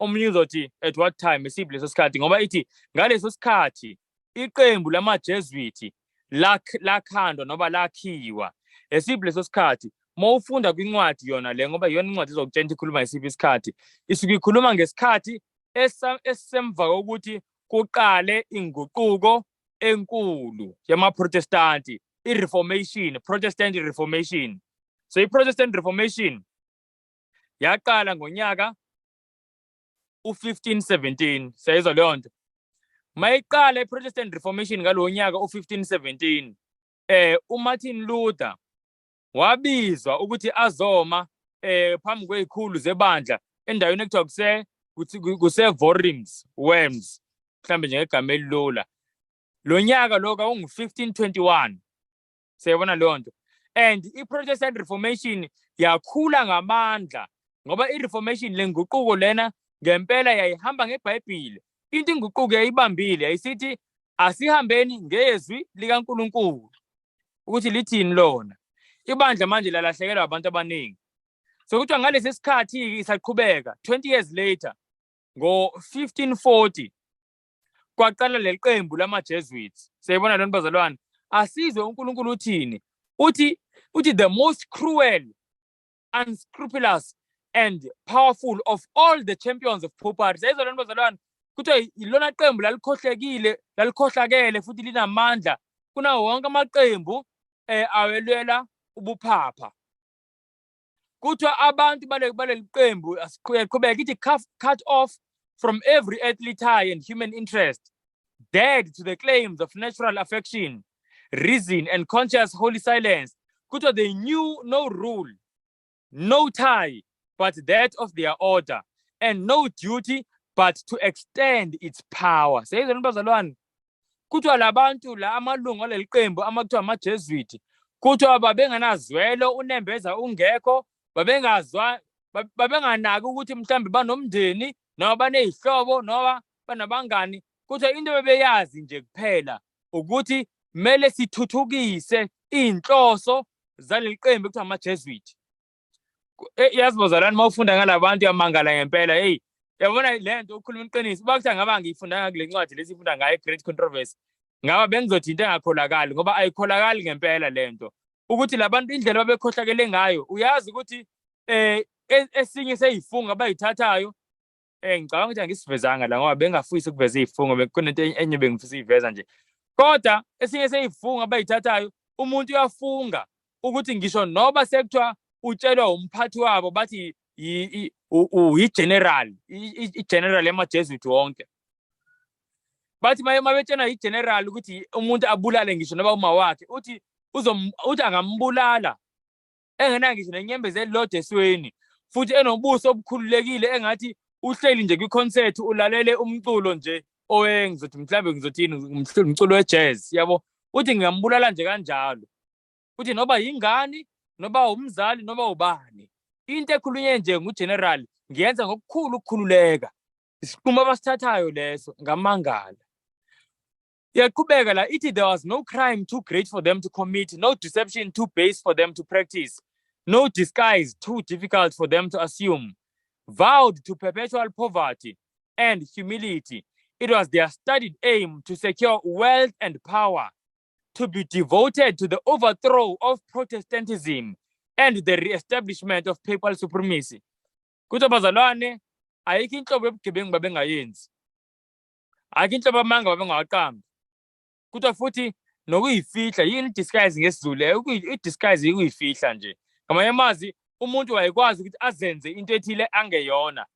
Omunye uzothi at what time esiphi leso sikhathi ngoba ithi ngaleso sikhathi iqembu lama-Jesuit lakhandwa noba lakhiwa. Esiphi leso sikhathi mawufunda kwincwadi yona le ngoba yona incwadi izokutshela ikhuluma ngesiphi isikhathi. Isuke ikhuluma ngesikhathi esemva kokuthi kuqale inguquko enkulu yamaProtestanti, i-Reformation, Protestant Reformation. So i-Protestant Reformation yaqala ngonyaka u-1517. Sayizwa leyo nto. Mayiqala i-Protestant Reformation ngalowo nyaka u-1517, uMartin Luther wabizwa ukuthi azoma phambi kwezikhulu zebandla endaweni ekuthiwa kuse-Worms, mhlambe njengegama elilula. Lo nyaka lo kwakungu-1521. Siyabona leyo nto. And i-Protestant Reformation yakhula ngamandla ngoba i-Reformation le nguquko lena ngempela yayihamba ngeBhayibheli. Into inguquko yayibambile yayisithi asihambeni ngezwi likaNkulunkulu ukuthi lithini lona. Ibandla manje lalahlekelwa abantu abaningi. So kuthiwa ngalesi sikhathi isaqhubeka 20 years later ngo-1540 kwaqala leli qembu lama-Jesuits. Siyayibona lona bazalwane. Asizwe uNkulunkulu uthini. Uthi the most cruel, unscrupulous and powerful of all the champions of popery. Sayizwa lona bazalwane. Kuthiwa ilona qembu lalikhohlakele futhi linamandla kunawo wonke amaqembu awelwela ubuphapha. Kuthiwa abantu baleli qembu asiqhubeka ithi cut off from every earthly tie and human interest, dead to the claims of natural affection, reason and conscious holy silence. Kuthiwa they knew no rule, no tie but that of their order, and no duty but to extend its power. Sayizwa bazalwane. Kuthiwa labantu la amalungu aleli qembu amakuthiwa ama-Jesuit kuthiwa babenganazwelo, unembeza ungekho, babenganaki ukuthi mhlambe banomndeni noma banezihlobo noma banabangani. Kuthiwa into bebeyazi nje kuphela ukuthi kumele sithuthukise inhloso zaleli qembu ekuthiwa ama-Jesuit. Yazi bazalwane mawufunda ngalabantu yamangala ngempela. Hey, yabona lento ukhuluma iqiniso. Bakuthi ngaba ngiyifunda ngale ncwadi lesifunda ngayo Great Controversy. Ngaba bengizothi into engakholakali ngoba ayikholakali ngempela lento. Ukuthi labantu indlela babekhohlakele ngayo. Uyazi ukuthi esinye seyifunga abayithathayo ngicabanga ukuthi angisivezanga la ngoba bengafisa ukuveza izifungo kunento enye bengifisa iveza nje. Kodwa esinye seyifunga abayithathayo umuntu uyafunga ukuthi ngisho noba sekuthiwa utshelwa umphathi wabo bathi i-general, i-general ema-Jesuit wonke. Bathi mabetshena i-general ukuthi umuntu abulale ngisho noba uma wakhe, uthi angambulala engena ngisho nenyembezi elilodwa esweni, futhi enobuso obukhululekile engathi uhleli nje kwi-concert ulalele umculo nje ngizothi mhlawumbe ngizothini umculo we-jazz, yabo. Uthi ngingambulala nje kanjalo. Uthi noba yingane, noba umzali, noba ubani, into ekhulunywe nje ngugeneral ngiyenza ngokukhulu ukukhululeka. Isiqumo abasithathayo leso ngamangala. Yaqhubeka la ithi there was no crime too great for them to commit, no deception too base for them to practice, no disguise too difficult for them to assume. Vowed to perpetual poverty and humility, it was their studied aim to secure wealth and power, to be devoted to the overthrow of Protestantism and the re-establishment of papal supremacy. Kuthi bazalwane, ayikho inhlobo yobugebengu babengayenzi, ayikho inhlobo amanga babengawaqambi. Kuthi futhi nokuyifihla, yini disguise ngesiZulu? I-disguise ikuyifihla nje. Ngamanye amazwi umuntu wayekwazi ukuthi azenze into ethile angeyona,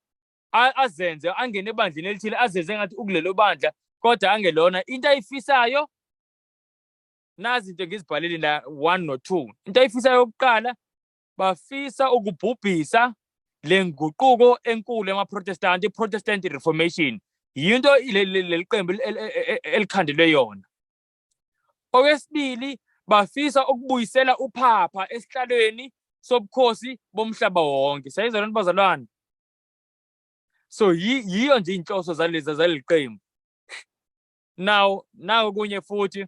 azenze angene ebandleni elithile azenze ngathi ukulelo bandla kodwa angelona into ayifisayo. Nazi into ngizibhalele la 1 no 2. Into ayifisayo yokuqala, bafisa ukubhubhisa lenguquko enkulu emaProtestant, i-Protestant Reformation. Yinto leli qembu elikhandelwe yona. Okwesibili, bafisa ukubuyisela uphapha esihlalweni sobukhosi bomhlaba wonke. Sayizwa lento bazalwane? So yiyo nje inhloso zaleli qembu. Now kunye futhi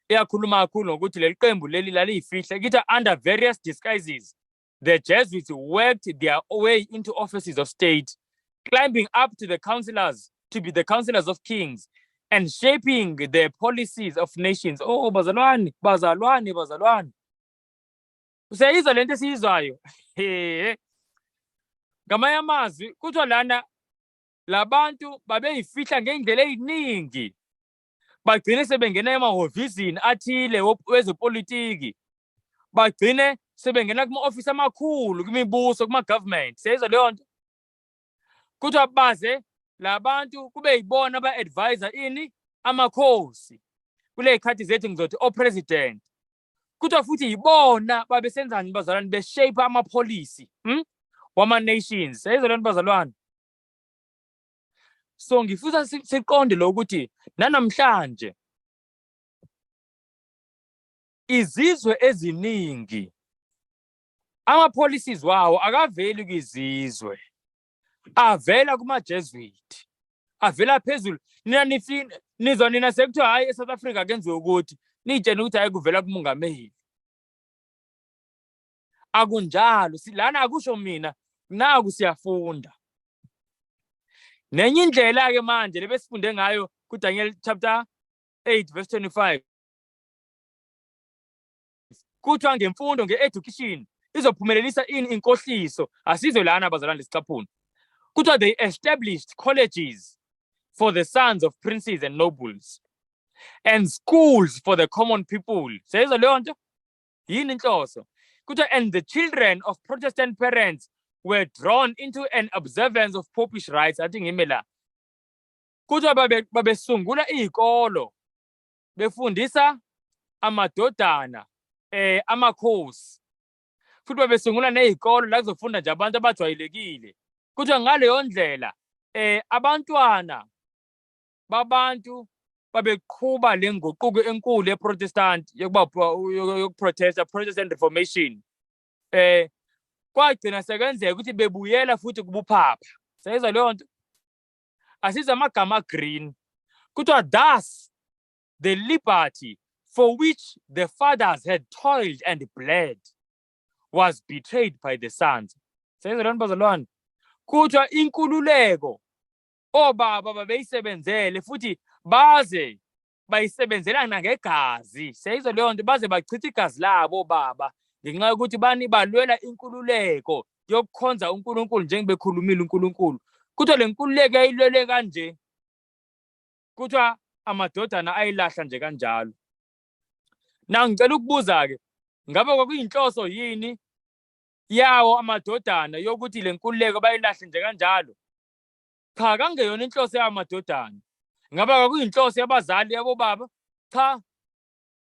iyakhuluma kakhulu ngokuthi leli qembu leli laliyifihla kithi under various disguises the Jesuits worked their way into offices of state, climbing up to the councillors to be the councillors of kings and shaping the policies of nations. Oh bazalwane. Usayizwa lento esiyizwayo? Ngamanye amazwi kuthiwa lana labantu babeyifihla ngendlela eziningi. Bagcine sebengena emahhovisini athile wezepolitiki, bagcine sebengena kuma-ofisi amakhulu kwimibuso, kuma-government. Sayizwa leyo nto? Kuthiwa baze labantu kube yibona aba-advisor amakhosi kule khathi zethu ngizothi o-president. Kuthiwa futhi yibona babesenzani bazalwane, beshape amapolicy wama-nations. Sayizwa lento bazalwane? So ngifisa siqonde lo ukuthi nanamhlanje izizwe eziningi ama-policies wawo akaveli kwizizwe, avela kuma-Jesuit, avela phezulu. Nina sekuthiwa hayi eSouth Africa kenziwe ukuthi nitshene ukuthi hayi kuvela kumongameli. Akunjalo, lana akusho mina, naku siyafunda. Nenye indlela ke manje lebesifunde ngayo kuDaniel chapter 8 verse 25. Kuthiwa ngemfundo, nge-education izophumelelisa inkohliso. Asizwe lana bazalwane lesicaphuna. Kuthiwa they established colleges for the sons of princes and nobles and schools for the common people. Sayizwa leyo nto? Yini inhloso? Kuthiwa and the children of Protestant parents were drawn into an observance of popish rites. Athi ngime la. Kuthiwa babesungula izikolo befundisa amadodana amakhosi, futhi babesungula nezikolo la kuzofunda nje abantu abajwayelekile. Kuthiwa ngaleyo ndlela abantwana babantu babeqhuba lenguquko enkulu yeProtestant yokuprotesta, Protestant Reformation. Kwagcina sekwenzeka ukuthi bebuyela futhi kubuphapha. Sayizwa leyo nto? Asizwe amagama green. Kuthiwa thus the liberty for which the fathers had toiled and bled was betrayed by the sons. Sayizwa lento bazalwane? Kuthiwa inkululeko obaba babeyisebenzele futhi baze bayisebenzela nangegazi. Sayizwa leyo nto? Baze bachitha igazi labo baba ngenxa yokuthi bani balwela inkululeko yokukhonza uNkulunkulu njengebekhulumile uNkulunkulu. Kuthiwa le nkululeko ayilwele kanje. Kuthiwa amadodana ayilahla nje kanjalo. Na ngicela ukubuza ke, ngabe kwakuyinhloso yini yawo amadodana yokuthi le nkululeko bayilahle nje kanjalo? Cha, kangeyona inhloso yamadodana. Ngabe kwakuyinhloso yabazali yabobaba? Cha.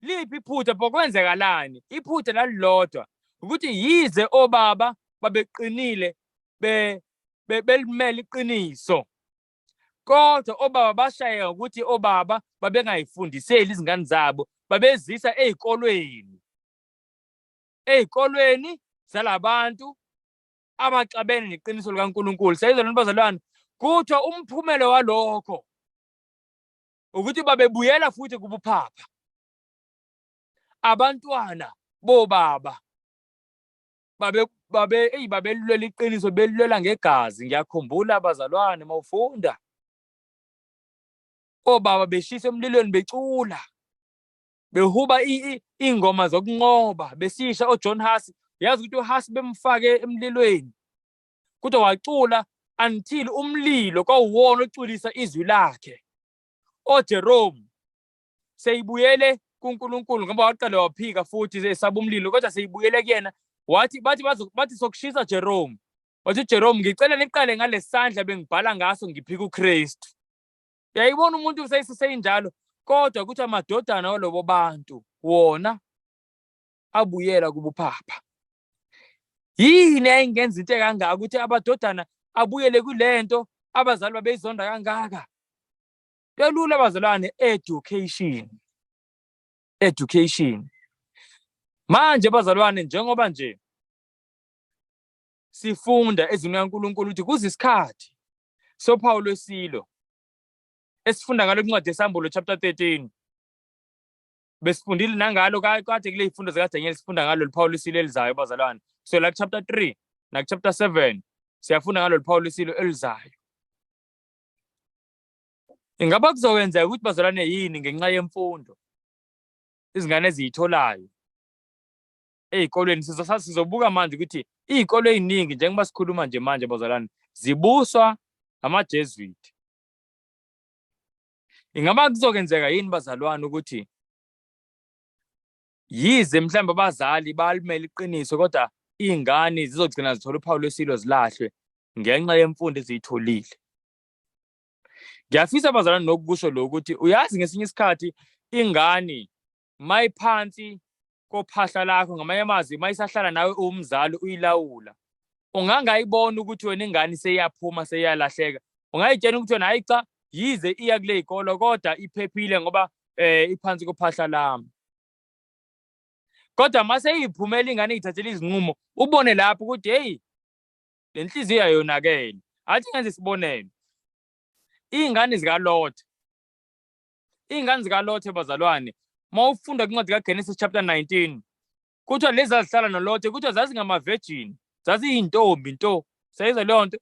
Liphi iphutha bokwenzekalani? Iphutha lalilodwa ukuthi yize obaba babeqinile belimela iqiniso. Kodwa obaba bashayeka ukuthi obaba babengayifundiseli izingane zabo, babezisa ezikolweni. Ezikolweni zalabantu abaxabene neqiniso likaNkulunkulu. Sayizwa bazalwane, kuthiwa umphumelo walokho ukuthi babebuyela futhi kubuphapha. Abantwana bobaba babelwela iqiniso, belwela ngegazi. Ngiyakhumbula abazalwane mawufunda. Obaba beshisa emlilweni becula, behuba ingoma zokunqoba, besisha oJohn Huss. Yazi ukuthi uHuss bemfake emlilweni, kodwa wacula until umlilo kwawuwona oculisa izwi lakhe. oJerome seyibuyele kuNkulunkulu ngoba waqala waphika futhi esaba umlilo, kodwa seyibuyele kuyena. Bathi sokushisa Jerome. Wathi Jerome, ngicela niqale ngalesandla bengibhala ngaso ngiphika uKristu. Yayibona umuntu seyinjalo, kodwa kuthi amadodana walobo bantu wona abuyela kubuphapha. Yini ayingenza into kangaka ukuthi amadodana abuyele kulento abazali babeyizonda kangaka? Kelula abazalwane, education. Manje bazalwane, njengoba nje sifunda ezwini kaNkulunkulu ukuthi kuzisikhathi sophawu lwesilo esifunda ngalo kwincwadi yeSambulo chapter 13. Besifundile nangalo kade kule izifundo zikaDaniel, sifunda ngalo liphawu lwesilo elizayo bazalwane. So like chapter 3 na chapter 7 siyafunda ngalo liphawu lwesilo elizayo. Ingaba kuzokwenzeka ukuthi bazalwane yini ngenxa yemfundo izingane eziyitholayo ezikolweni? Sizobuka manje ukuthi izikole eziningi njengoba sikhuluma nje manje bazalwane zibuswa amaJesuit. Ingaba kuzokwenzeka yini bazalwane ukuthi yize mhlawumbe abazali balimela iqiniso kodwa izingane zizogcina zithola uphawu lwesilo zilahlwe ngenxa yemfundo eziyitholile? Ngiyafisa abazalwane nokusho lo ukuthi uyazi ngesinye isikhathi ingane mayiphansi kophahla lakho, ngamanye amazwi mayisahlala nawe umzali uyilawula, ungangayibona ukuthi wena ingane seyaphuma seyalahleka. Ungayitshela ukuthi wena hayi cha, yize iya kule izikolo kodwa iphephile ngoba iphansi kophahla lami. Kodwa mase iyiphumela ingane ithathela izinqumo, ubone lapho ukuthi hey, le nhliziyo ayonakele. Athi ngenze isibonelo, izingane zikaLothe bazalwane, mawufunda kwincwadi kaGenesis chapter 19, kuthiwa lezi zazihlala noLothe kuthiwa zazingama-virgin, zaziyintombi nto. Sayizwa leyo nto?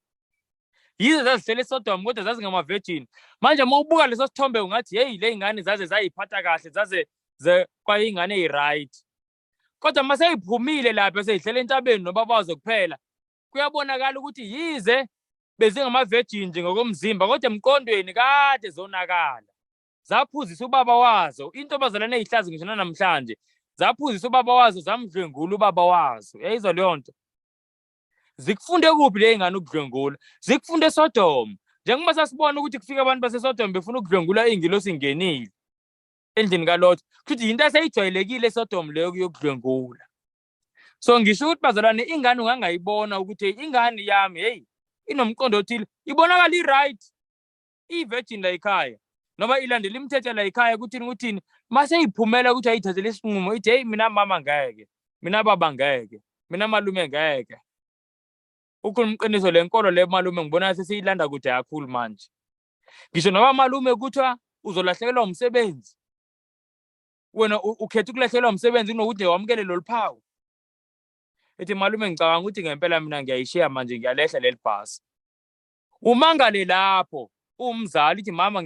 Yize zazihlele eSodom kodwa zazingama-virgin. Manje mawubuka leso sithombe ungathi hey, le ingane zaze zayiphatha kahle, zaze kwayingane eyi-right. Kodwa mase iphumile lapha seyihlele entabeni nobaba wazo kuphela, kuyabonakala ukuthi yize bezingama-virgin nje ngokomzimba kodwa emqondweni kade zonakala. Zaphuzisa ubaba wazo. Into bazalwane ezihlazi ngisho namhlanje, zaphuzisa ubaba wazo, zamdlwengula ubaba wazo. Yayizwa leyo nto? Zikufunde kuphi le ngane ukudlwengula? Zikufunde eSodom. Njengoba sasibona ukuthi kufika abantu baseSodom befuna ukudlwengula ingilosi ingenile endlini kaLothe, futhi into eseyijwayelekile eSodom leyo yokudlwengula. So ngisho ukuthi bazalwane ingane ungangayibona ukuthi ingane yami hey inomqondo othile, ibonakala i-right, i-virgin la ekhaya, noma ilandela imithetho la ekhaya ukuthi mase iphumela ukuthi ayithathele isinqumo ithi hey, mina mama ngeke, mina baba ngeke, mina malume ngeke. Uqiniso lenkolo le malume ngibona sesiyilanda kude kakhulu manje. Ngisho noma malume kuthiwa uzolahlekelwa umsebenzi, wena ukhetha ukulahlekelwa umsebenzi kunokuthi wamukele lo luphawu. Ethi malume ngicabanga ukuthi ngempela mina ngiyayishiya manje, ngiyalehla leli bhasi. Umangale lapho umzali ithi mama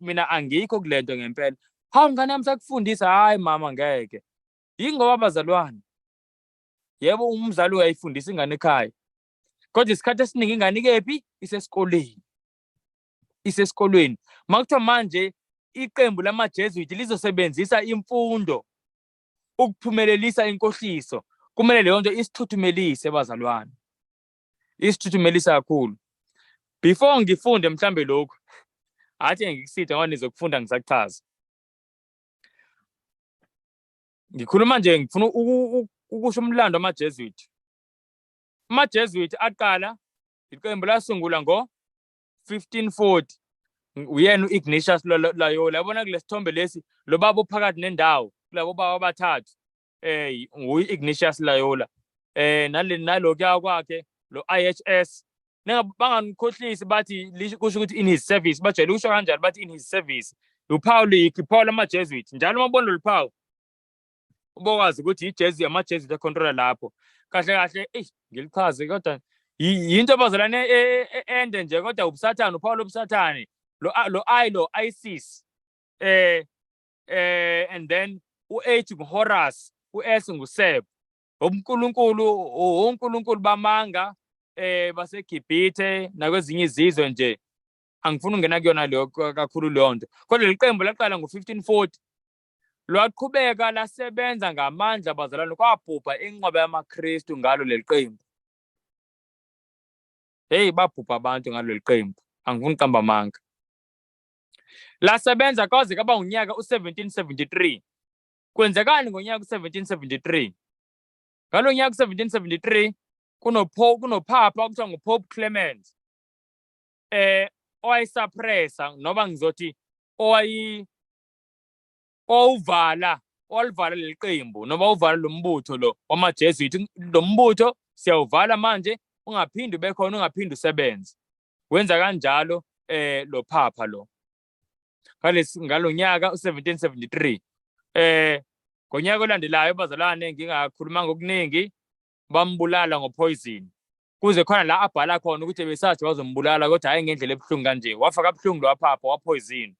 mina angikho kulento ngempela. Hawu ngane yami sakufundisa, hayi mama ngeke. Yingoba bazalwane, yebo umzali uyayifundisa ingane ekhaya, kodwa isikhathi esiningi ingane ikephi? Isesikolweni. Makuthiwa manje iqembu lamaJesuit lizosebenzisa imfundo ukuphumelelisa inkohliso kumele leyo nto isithuthumelise bazalwane, isithuthumelise kakhulu. Before ngifunde mhlambe lokho athi ngikusithe ngoba nizokufunda ngisachaza, ngikhuluma nje ngifuna ukusho umlando wamaJesuit. AmaJesuit aqala iqembu lasungula ngo-1540. Uyena u-Ignatius Loyola. Yabona kulesithombe lesi lo baba uphakathi nendawo kulabo baba abathathu uyi-Ignatius Loyola. Nalokuya kwakhe lo IHS banganikhohlisi bathi kusho ukuthi in his service, bajwayele ukusho kanjalo bathi in his service. Uphawu liphawu lamaJesuit. Njalo uma ubona luphawu ubokwazi ukuthi amaJesuit acontrola lapho. Kahle kahle ngilichaze kodwa yinto bazalwane ende nje kodwa ubusathane, uphawu lobusathane. Lo ISIS, and then u-H nguHorus, u-S nguSep. uNkulunkulu bamanga baseGibhithe nakwezinye izizwe nje. Angifuni ungena kuyona leyo kakhulu leyo nto. Kodwa leli qembu laqala ngo-1540. Lwaqhubeka lasebenza ngamandla bazalwane, kwabhubha inqwaba yamaKristu ngalo leli qembu. Babhubha abantu ngalo leli qembu. Angifuni uqamba amanga. Lasebenza kwaze kaba unyaka u-1773. Kwenzekani ngonyaka u-1773? Ngalo nyaka u-1773 kunoPhapa kuthiwa nguPope Clement owayisuppressa noma ngizothi owalivala leli qembu noma uvala lo mbutho lo wamaJesuit. Lo mbutho siyawuvala manje, ungaphindi ube khona, ungaphindi usebenze. Wenza kanjalo lo Phapa lo ngalo nyaka u-1773. Ngonyaka olandelayo bazalwane, ngingakhuluma ngokuningi, bambulala ngopoison. Kuze khona la abhala khona ukuthi besathi wazombulala kodwa hayi ngendlela ebuhlungu kanje. Wafa kabuhlungu lo Phapa, wapoison.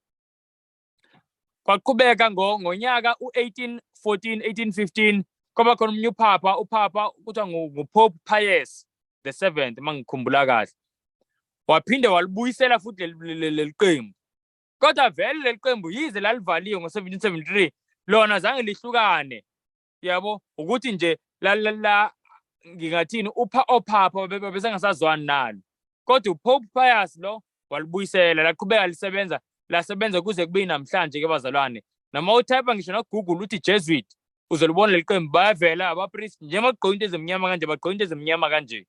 Kwaqhubeka ngonyaka u-1814, 1815 kwaba khona umnye uPhapa kuthiwa nguPope Pius the 7th mangikhumbula kahle. Waphinde walibuyisela futhi leli qembu. Kodwa vele leli qembu yize lalivaliwe ngo-1773 lona zange lihlukane. Yabo ukuthi nje ngingathini oPhapa besengasazwani nalo. Kodwa uPope Pius lo walibuyisela, laqhubeka lasebenza kuze kube namhlanje ke bazalwane. Noma utype ngisho na Google uthi Jesuit uzolibona leli qembu bayavela abapriest njengoba bagqoka into ezimnyama kanje, bagqoka into ezimnyama kanje.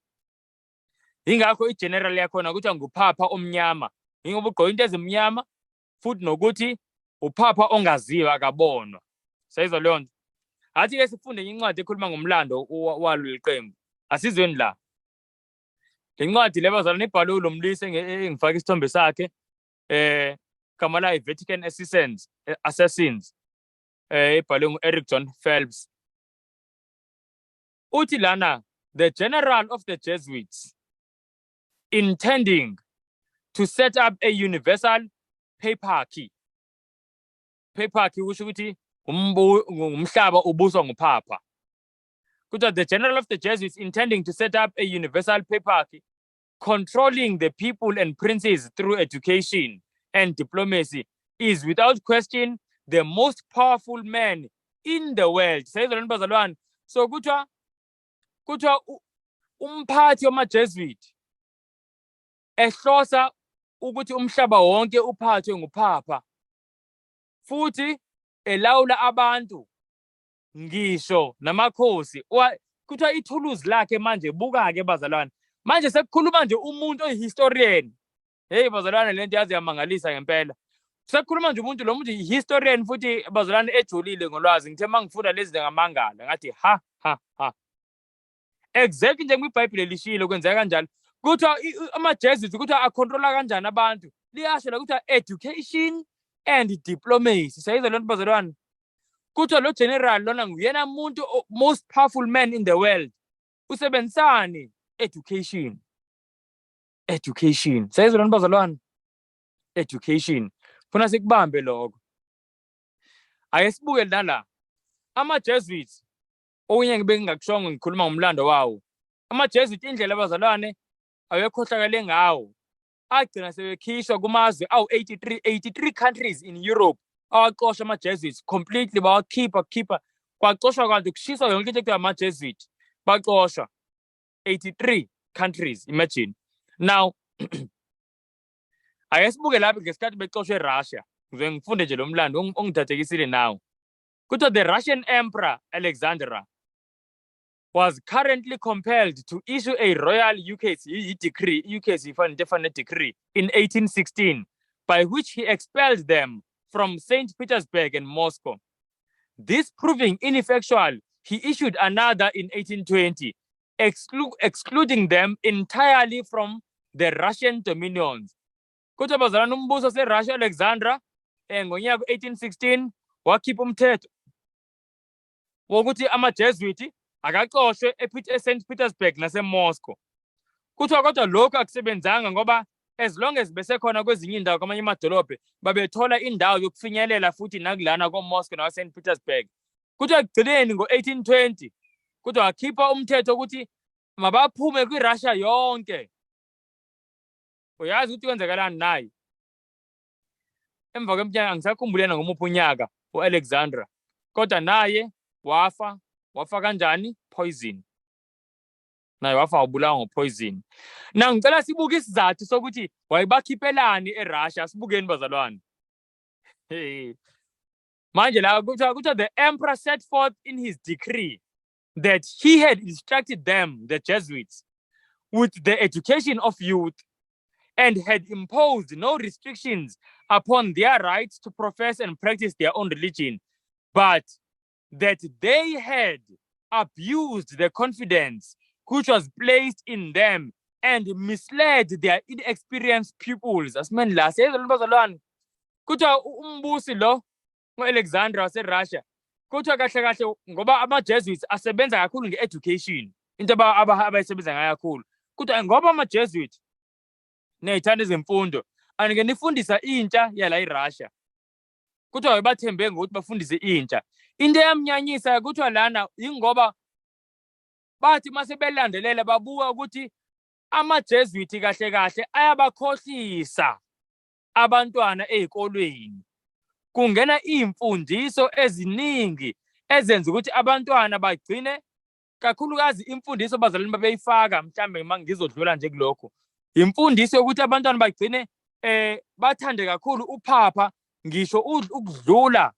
Ingakho igeneral yakhona kuthiwa nguPhapa omnyama. Ingoba ugqoka into ezimnyama futhi nokuthi uPhapa ongaziwa akabonwa. Sayizwa leyo nto. Athi ke sifunde incwadi ekhuluma ngomlando walo leli qembu. Asizweni la. Le ncwadi le bazalwane ibhalwe lo mlisi engifaka isithombe sakhe. Igama layo Vatican Assassins. Ibhalwe ngu-Eric John Phelps. Uthi lana, the general of the Jesuits, intending to set up a universal patriarchy. Patriarchy kusho ukuthi umhlaba ubuswa nguPhapa. Kuthiwa the general of the Jesuits intending to set up a universal patriarchy, controlling the people and princes through education and diplomacy, is without question the most powerful man in the world. Sayizwa bazalwane. So kuthiwa umphathi wamaJesuit ehlosa ukuthi umhlaba wonke uphathwe nguPhapa, futhi elawula abantu ngisho namakhosi. Kuthiwa ithuluzi lakhe manje buka-ke bazalwane. Manje sekukhuluma nje umuntu oyihistorian. Bazalwane, lento yazi yamangalisa ngempela. Sekukhuluma nje umuntu lo muntu historian futhi bazalwane ejulile ngolwazi. Ngithe mangifunda lezi ngamangala ngathi ha. Exactly njengoba iBhayibheli lishilo kwenzeka kanjalo. Kuthiwa amaJesuit kuthiwa acontrola kanjani abantu. Liyasho la kuthiwa education and diplomacy. Sayizwa lento bazalwane. Kuthiwa lo general lona nguyena umuntu most powerful man in the world. Usebenzisani? Education. Sayizwa lento bazalwane. Education. Funa sikubambe lokho. Ake sibuke lana. AmaJesuits okunye ngibe ngingakushongo ngikhuluma ngomlando wawo. AmaJesuit indlela abazalwane awekhohlakale ngawo. Agcina sebekhishwa kumazwe awu-83 countries in Europe. Awaqosha amaJesuits completely, bawakhipha Kwaxoshwa kanti kushiswa yonke into ekuthiwa ama-Jesuit. Baxoshwa 83 countries, imagine. Now, ake sibuke lapha ngesikhathi bexoshwe eRussia. Ngize ngifunde nje lo mlando ongidadekisile nawo. Kuthiwa the Russian Emperor Alexander was currently compelled to issue a royal ukase decree in 1816, by which he expelled them from St. Petersburg and Moscow. This proving ineffectual, he issued another in 1820, excluding them entirely from the Russian dominions. Kuthiwa bazalwane umbuso waseRussia Alexander ngonyaka 1816 wakhipha umthetho wokuthi ama-Jesuit akaxoshwe eSt. Petersburg naseMoscow. Kuthiwa kodwa lokhu akusebenzanga ngoba as long as besekhona kwezinye indawo kwamanye amadolobhe babethola indawo yokufinyelela futhi nakulana koMoscow naseSt. Petersburg. Kuthiwa ekugcineni ngo-1820 kuthiwa wakhipha umthetho ukuthi mabaphume kwiRussia yonke. Uyazi ukuthi kwenzekalani naye? Emva kweminyaka angisakhumbulena ngomuphi unyaka u-Alexandra, kodwa naye wafa kanjani? Poison. Naye wafa wabulawa ngopoison. Na ngicela sibuke isizathu sokuthi wayebakhiphelani eRussia. Sibukeni bazalwane. Manje la kuthiwa the emperor set forth in his decree that he had instructed them, the Jesuits, with the education of youth, and had imposed no restrictions upon their rights to profess and practice their own religion, but that they had abused the confidence which was placed in them and misled their inexperienced pupils. Asimani la siyezwa bazalwane. Kuthiwa umbusi lo ngo-Alexander waseRussia kuthiwa kahle kahle ngoba ama-Jesuits asebenza kakhulu nge-education, into abayisebenza ngayo kakhulu. Kuthiwa ngoba ama-Jesuit ney'thanda ezemfundo anike nifundisa intsha yala eRussia. Kuthiwa bathembe ngokuthi bafundise intsha. Into eyamnyanyisa kuthiwa lana ingoba bathi mase belandelela babuka ukuthi ama-Jesuit kahle kahle ayabakhohlisa abantwana ezikolweni. Kungena imfundiso eziningi ezenza ukuthi abantwana bagcine kakhulukazi imfundiso bazalwane babeyifaka mhlambe mangizodlula nje kulokho. Imfundiso yokuthi abantwana bagcine bathande kakhulu uPhapha ngisho ukudlula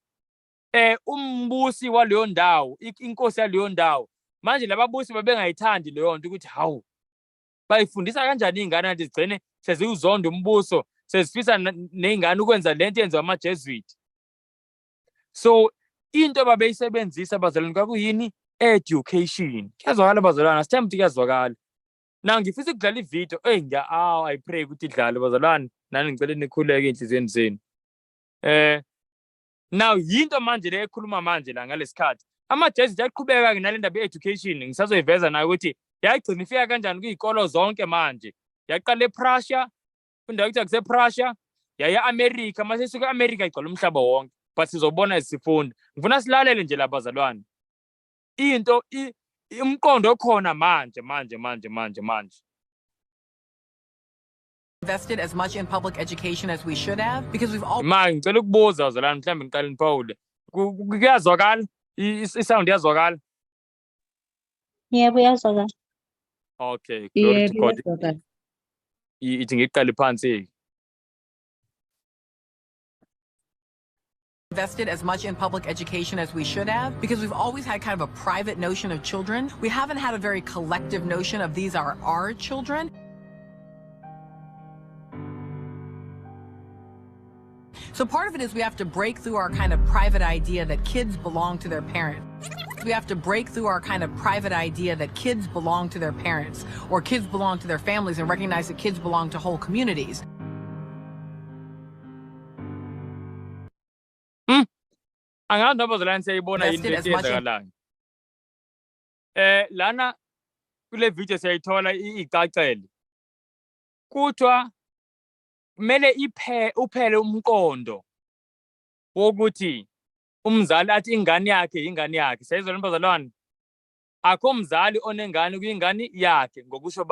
umbusi waleyo ndawo, inkosi yaleyo ndawo. Manje lababusi babengayithandi leyo nto ukuthi hawu bayifundisa kanjani izingane kanti zigcine seziwuzonda umbuso, sezifisa nezingane ukwenza lento yenziwa ama-Jesuit. So into babeyisebenzisa bazalwane kwakuyini? Education. Kuyazwakala bazalwane, asithembe ukuthi kuyazwakala. Na ngifisa ukudlala ivideo I pray ukuthi idlale bazalwane, nani ngicela nikhuleke enhlizweni zenu. Now yinto manje le ekhuluma manje la ngalesikhathi ama-Jesuit yaqhubeka ke nale ndaba ye-education, ngisazoyiveza nayo ukuthi yayigcina ifika kanjani kwizikolo zonke manje. Yaqala ePrussia, indawo ekuthiwa kusePrussia, yaya eAmerica, mase isuka eAmerica igcwala umhlaba wonke. But sizobona sifunda. Ngifuna silalele nje la bazalwane. Into umqondo okhona manje. Invested as much in public education as we should have because we've all ngicela ukubuza bazalwane mhlambe ngiqale niphawule. Kuyazwakala? Isound yazwakala? Yebo yazwakala. Okay, glory to God. Ithi ngiqale phansi. Invested as much in public education as we should have because we've always had kind of a private notion of children. We haven't had a very collective notion of these are our children. So part of it is we have to break through our kind of private idea that kids belong to their parents. We have to break through our kind of private idea that kids belong to their parents or kids belong to their families and recognize that kids belong to whole communities. Angazi nabazalwane siyayibona yini le eyenzakalayo. Lana kule video siyayithola icacele. Kuthiwa kumele uphele umqondo wokuthi umzali athi ingane yakhe. Siyayizwa bazalwane. Akho umzali onengane kuyingane yakhe ngokusho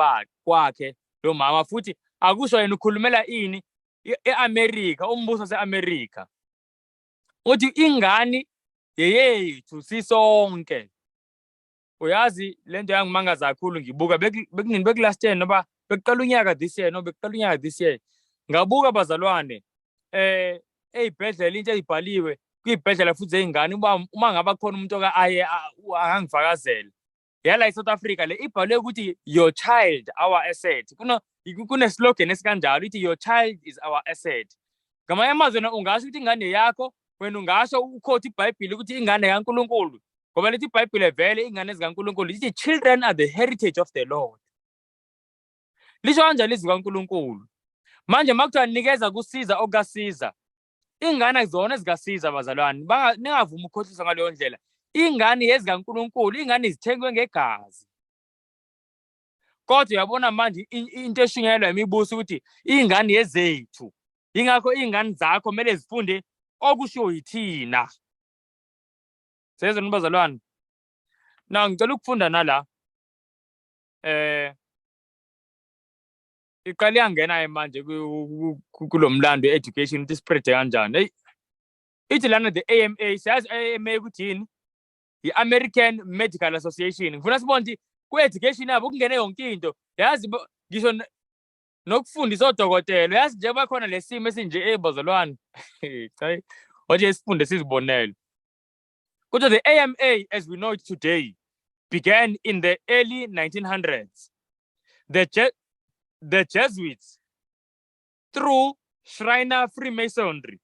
kwakhe lo mama, futhi akusho yena ukhulumela ini eAmerica, umbuso waseAmerica. Uthi ingane yeyethu sisonke. Uyazi lento yangimangaza kakhulu ngibuka bekunini bekulast year noba bekuqala unyaka this year no bekuqala unyaka this year. Ngabuka bazalwane eyibhedlela into ezibhaliwe kwibhedlela futhi zeingane uma ngaba khona umuntu aye angangifakazela. Yala eSouth Africa le ibhalwe ukuthi your child our asset. Kune slogan esikanjalo ithi your child is our asset. Ngamanye amazwi ungasho ukuthi ingane yakho wena ungasho ukhotha iBhayibheli ukuthi ingane kaNkulunkulu. Ngoba lithi iBhayibheli vele ingane zikaNkulunkulu lithi children are the heritage of the Lord. Lisho kanjalo izwi kaNkulunkulu. Manje makuthiwa nikeza kusiza okasiza. Ingane azona ezikasiza bazalwane. Ningavuma ukukhohliswa ngaleyo ndlela. Ingane yezikaNkulunkulu, ingane izithengwe ngegazi. Kodwa uyabona manje into eshunyelwa imibuso ukuthi ingane yezethu. Ingakho ingane zakho kumele zifunde okushiwo yithina. Sezona bazalwane. Na ngicela ukufunda nala. Iqale yangena manje kulomlando education ukuthi spread kanjani. Hey. Ithi lana the AMA, siyazi AMA ukuthi yini? I-American Medical Association. Ngifuna sibone ukuthi ku-education yabo kungene yonke into. Yazi ngisho nokufundisa odokotela. Yazi nje bakhona lesimo esinje bazalwane. Cha. Oje sifunde sizibonele. Kodwa the AMA as we know it today began in the early 1900s. The Jesuits, through Shriner Freemasonry,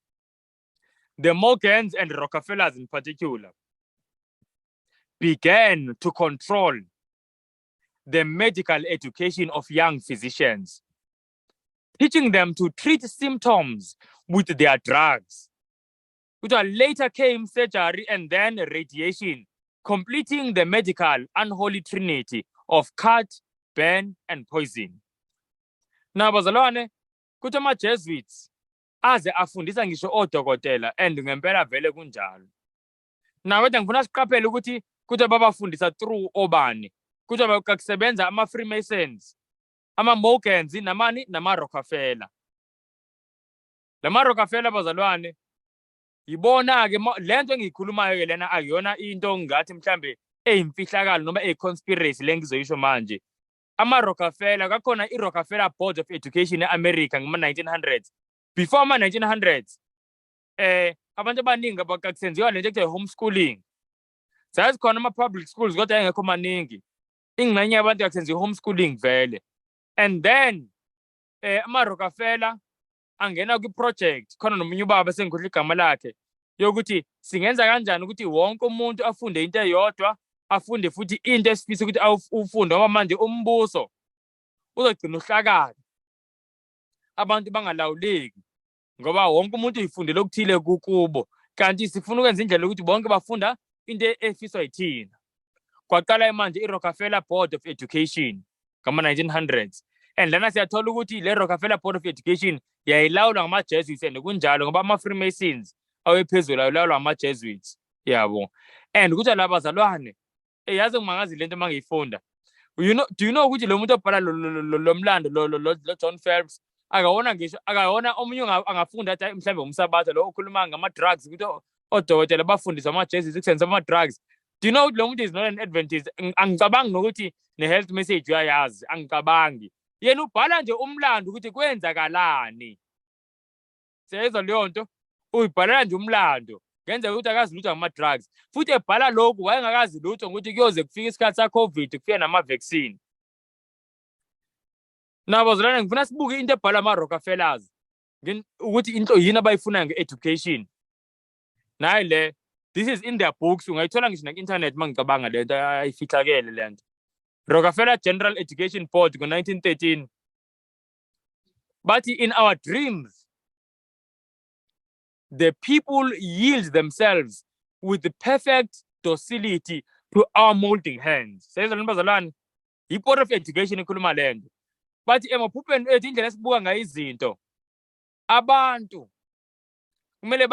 the Morgans and Rockefellers in particular, began to control the medical education of young physicians, teaching them to treat symptoms with their drugs, which later came surgery and then radiation, completing the medical unholy trinity of cut, burn, and poison. Na bazalwane kuthi ama-Jesuits aze afundisa ngisho odokotela and ngempela vele kunjalo. Na kodwa ngifuna siqaphele ukuthi babafundisa through obani. Kuthi bakusebenza ama-Freemasons, ama-Morgans namani nama-Rockefeller. Lama-Rockefeller bazalwane yibona-ke lento engiyikhulumayo-ke lena akuyona into ngathi mhlambe eyimfihlakalo noma eyi-conspiracy le ngizoyisho manje. Ama-Rockefeller, kakhona i-Rockefeller Board of Education e-America ngama-1900s. Before ama-1900s, abantu abaningi bakakusenziwa lento ekuthiwa homeschooling. Sayazi khona ama-public schools kodwa engekho maningi. Ingxenye yabantu kakusenziwa homeschooling vele. And then, ama-Rockefeller angena kwi-project, khona nomunye ubaba esengikhohlwe igama lakhe, yokuthi singenza kanjani ukuthi wonke umuntu afunde into eyodwa, afunde futhi into esifisa ukuthi ufunde ngoba manje umbuso uzogcina uhlakala. Abantu bangalawuleki ngoba wonke umuntu uyifundele okuthile kubo. Kanti sifuna ukwenza indlela ukuthi bonke bafunda into efiswa yithina. Kwaqala manje i-Rockefeller Board of Education ngama-1900s. And lana siyathola ukuthi le Rockefeller Board of Education yayilawulwa ngama-Jesuits and kunjalo ngoba ama-Freemasons awephezulu ayilawulwa ngama-Jesuits. Yabo. And ukuthi laba bazalwane yazi ngimangazi lento mangiyifunda. Do you know ukuthi lo muntu obhala lo mlando lo John Phelps akawona ngisho akawona omunye angafunda athi mhlambe umsabatha lo ukhuluma ngama-drugs ukuthi odokotela bafundisa ama-Jesuits ukusenza ama-drugs. Do you know lo muntu is not an Adventist? Angicabangi nokuthi ne-health message uyayazi, angicabangi. Yena ubhala nje umlando ukuthi kwenzakalani. Siyezwa leyo nto uyibhalela nje umlando. Ngenza ukuthi akazi lutho ngama-drugs. Futhi ebhala lokhu wayengakazi lutho ukuthi kuyoze kufika isikhathi sa-COVID kufike nama-vaccine. Nabo zolana ngifuna sibuke into ebhala ama-Rockefellers ukuthi into yini abayifunayo nge-education. Nayi le, this is in their books, ungayithola ngisho na-internet mangicabanga le nto ayifihlakele le nto. Rockefeller General Education Board ngo-1913. But in our dreams, the people yield themselves with the perfect docility to our molding hands. Says bazalwane, i-Board of Education ikhuluma le nto. But emaphupheni ethu indlela esibuka ngayo izinto, abantu kumele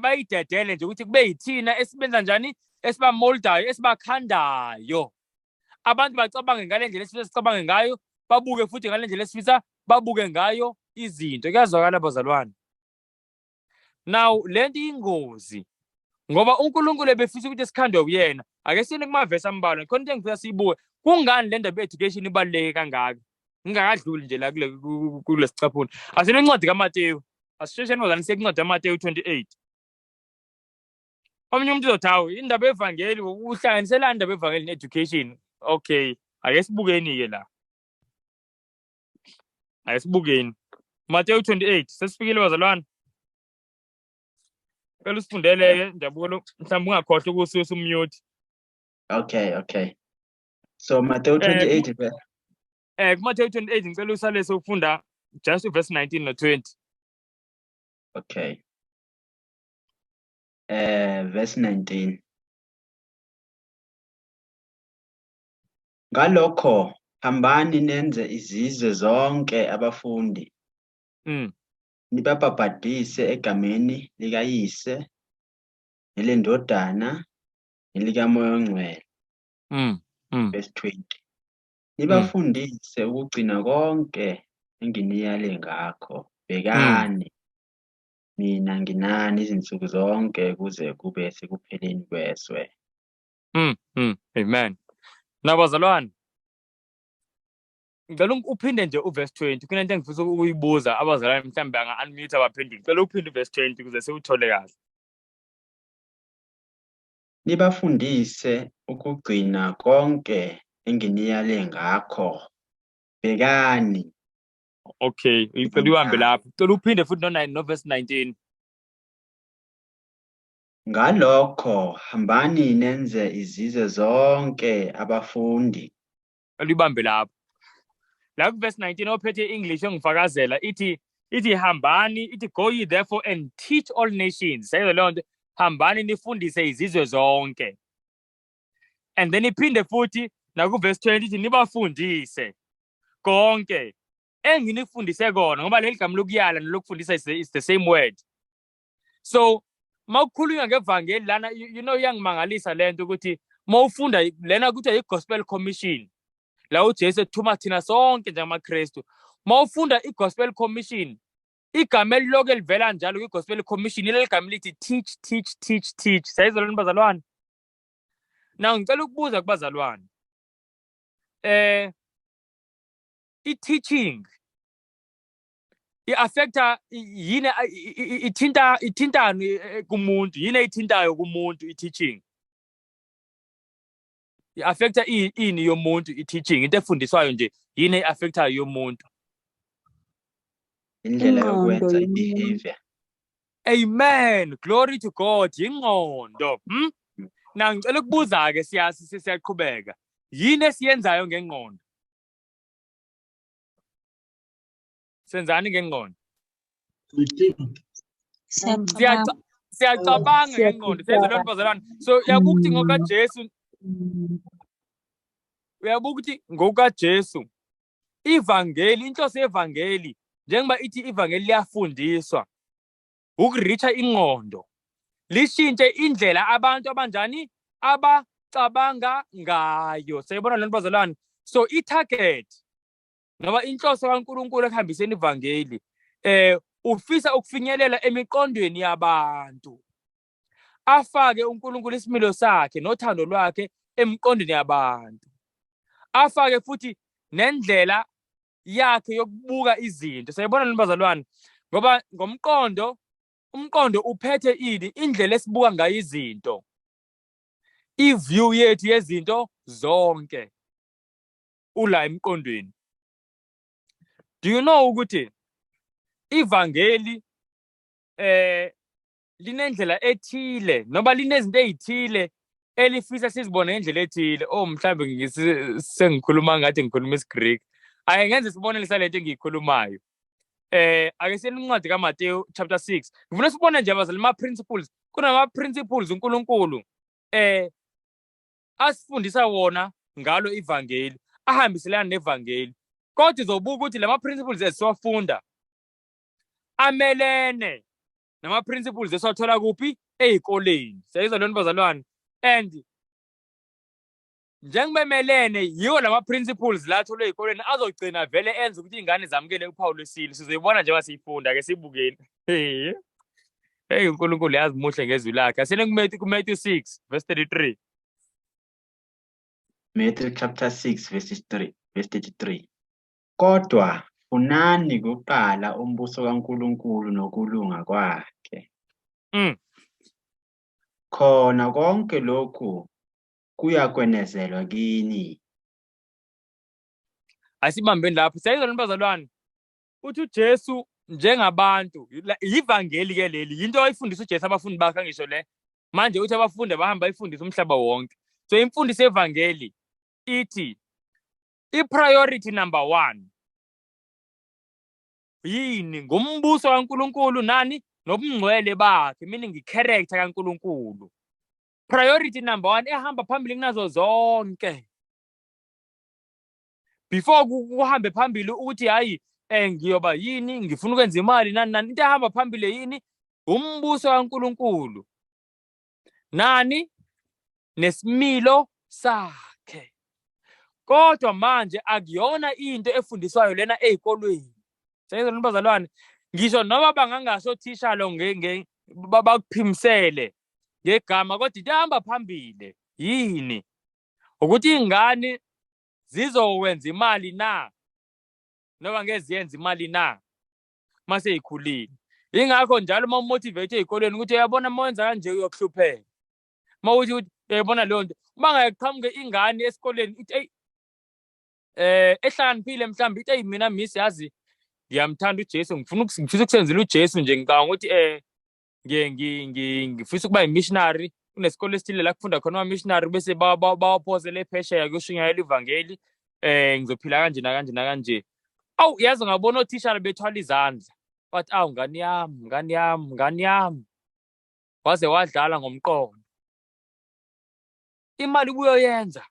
bayidedele nje ukuthi kube yithina esibenza njani, esibamoldayo, esibakhandayo. Abantu bacabange ngale ndlela esifisa sicabange ngayo, babuke futhi ngale ndlela esifisa babuke ngayo izinto. Kuyazwakala bazalwane. Now lento ingozi Ngoba uNkulunkulu ebefisa ukuthi sikhandwe uyena. Ake sine kumavesi ambalwa khona into engifisa siyibuke. Kungani le ndaba education ibaluleke kangaka? Ngingakadluli nje la kule sicaphuna. Asine incwadi kaMateyu. Asishesheni bazalwane sekuncwadi kaMateyu 28. Omunye umuntu uzothi hawu indaba evangeli uhlanganisela indaba evangeli ne-education. Okay, ake sibukeni-ke la. Ake sibukeni. Mateyu 28 sesifikile bazalwane. Phela usifundele-ke njabulo mhlawumbe ungakhohlwa ukususa umute. Okay. So Matthew 28 kuMateyu 28 ngicela usale sofunda just verse 19 no 20. Okay. Verse 19. Ngalokho hambani nenze izizwe zonke abafundi. Nibabhabhadise egameni likaYise nelendodana nelikaMoya oNgcwele. Verse 20. Nibafundise ukugcina konke enginiyale ngakho. Bhekani mina nginani izinsuku zonke kuze kube sekupheleni kweswe. Amen. Nabazalwane, ngicela uphinde nje uverse 20 kunento engifisa ukuyibuza abazalwane mhlawumbe anga-unmute abaphenduli. Ngicela uphinde uverse 20 ukuze siwuthole kahle. Nibafundise ukugcina konke enginiyale ngakho. Bhekani. Okay, ngicela uhambe lapho. Ngicela uphinde futhi no verse 19. Ngalokho hambani nenze izizwe zonke abafundi. Libambe lapho. La verse 19 ophethe English engifakazela ithi hambani, ithi go ye therefore and teach all nations. Sayizo leyo nto, hambani nifundise izizwe zonke. And then iphinde futhi naku verse 20 ithi nibafundise konke enginifundise kona, ngoba leli gama lokuyala nelokufundisa is the same word. So mawukhulunywa ngevangeli lana, you know yangimangalisa lento ukuthi mawufunda lena kuthiwa i-gospel commission. La uJesu ethuma thina sonke njengamaKristu. Mawufunda i-gospel commission, igama eliloko elivela njalo kwi-gospel commission ileli gama lithi teach. Sayizolani bazalwane? Now ngicela ukubuza kubazalwane. I-teaching i-affecta yini, ithintani kumuntu, yini ethintayo kumuntu i-teaching? I-affecta ini yomuntu i-teaching, into efundiswayo nje yini i-affectayo yomuntu? Indlela yokwenza i-behavior. Amen, glory to God. Ingqondo. Na ngicela ukubuza-ke siyaqhubeka. Yini esiyenzayo ngengqondo? Senzani ngengqondo? We think. Siyacabanga ngengqondo. Siyazolona bazalwane. So uyabuka ukuthi ngokaJesu ivangeli, inhloso yevangeli njengoba ithi ivangeli liyafundiswa ukuricha ingqondo, lishintshe indlela abantu abanjani abacabanga ngayo. Sayibona lento bazalwane. So i-target ngoba inhloso kaNkulunkulu ekuhambiseni ivangeli ufisa ukufinyelela emiqondweni yabantu, afake uNkulunkulu isimilo sakhe nothando lwakhe emiqondweni yabantu, afake futhi nendlela yakhe yokubuka izinto. Sayibona lento bazalwane, ngoba umqondo uphethe ini, indlela esibuka ngayo izinto, i-view yethu yezinto zonke ula emqondweni. Do you know ukuthi ivangeli linendlela ethile noma linezinto ezithile elifisa sizibone ngendlela ethile? Mhlambe sengikhuluma ngathi ngikhuluma isiGreek. Ake ngenze isibonelo salento engiyikhulumayo. Ake siyeni incwadi kaMateyu chapter 6. Ngifuna sibone nje abazali ama-principles. Kunama-principles uNkulunkulu asifundisa wona ngalo ivangeli, ahambiselana nevangeli. Kodwa uzobuka ukuthi lama-principles esiwafunda amelene nama-principles esiwathola kuphi? Ey'koleni. Sayizwa lento bazalwane? And njengoba emelene yiwo lama-principles la atholwe ey'koleni azogcina vele enza ukuthi iy'ngane zamukele uphawu lwesilo. Sizoyibona njengoba siyifunda, ake siyibukeni. Hey uNkulunkulu yazi muhle ngezwi lakhe. Asene kuMatthew 6 verse 33. Matthew chapter 6 verse 33. Kodwa funani kuqala umbuso kaNkulunkulu nokulunga kwakhe. Khona konke lokhu kuyakwenezelwa kini. Asibambeni lapho. Sayizona bazalwane. Uthi uJesu njengabantu ivangeli ke leli into ayifundisa uJesu abafundi bakhe ngisho le. Manje uthi abafundi bahamba bayifundisa umhlaba wonke. So imfundiso evangeli ithi i-priority number 1 yini ngumbuso kaNkulunkulu nani nobungcwele bakhe, meaning i-character kaNkulunkulu. Priority number 1 ehamba phambili kunazo zonke. Before kuhambe phambili ukuthi hayi ngiyoba yini ngifuna ukwenza imali nani into ehamba phambili yini umbuso kaNkulunkulu nani nesimilo sakhe. Kodwa manje akuyona into efundiswayo lena ezikolweni. Sayizona bazalwane, ngisho noma bangangasho tishalo bakuphimisele ngegama kodwa into ehamba phambili yini ukuthi ingane zizokwenza imali na noma ngeziyenza imali na mase ikhulile. Ingakho njalo uma umotivate ezikolweni ukuthi uyabona uma wenza kanje uyokuhlupheka. Mawuthi uyabona leyo nto uma ngayiqhamuke ingane esikoleni ithi ehlakaniphile mhlawumbe ithi mina miss yazi ngiyamthanda uJesu ngifisa ukusenzela uJesu nje ngicabanga ukuthi ngifisa ukuba imissionary kunesikole esithile la kufunda khona ama-missionary bese bawaphosele phesheya kuyoshunyayela ivangeli ngizophila kanje nakanje nakanje. Awu yazi ngabona othishara bethwala izandla bathi awu ngani yami waze wadlala ngomqondo imali ubuyoyenza.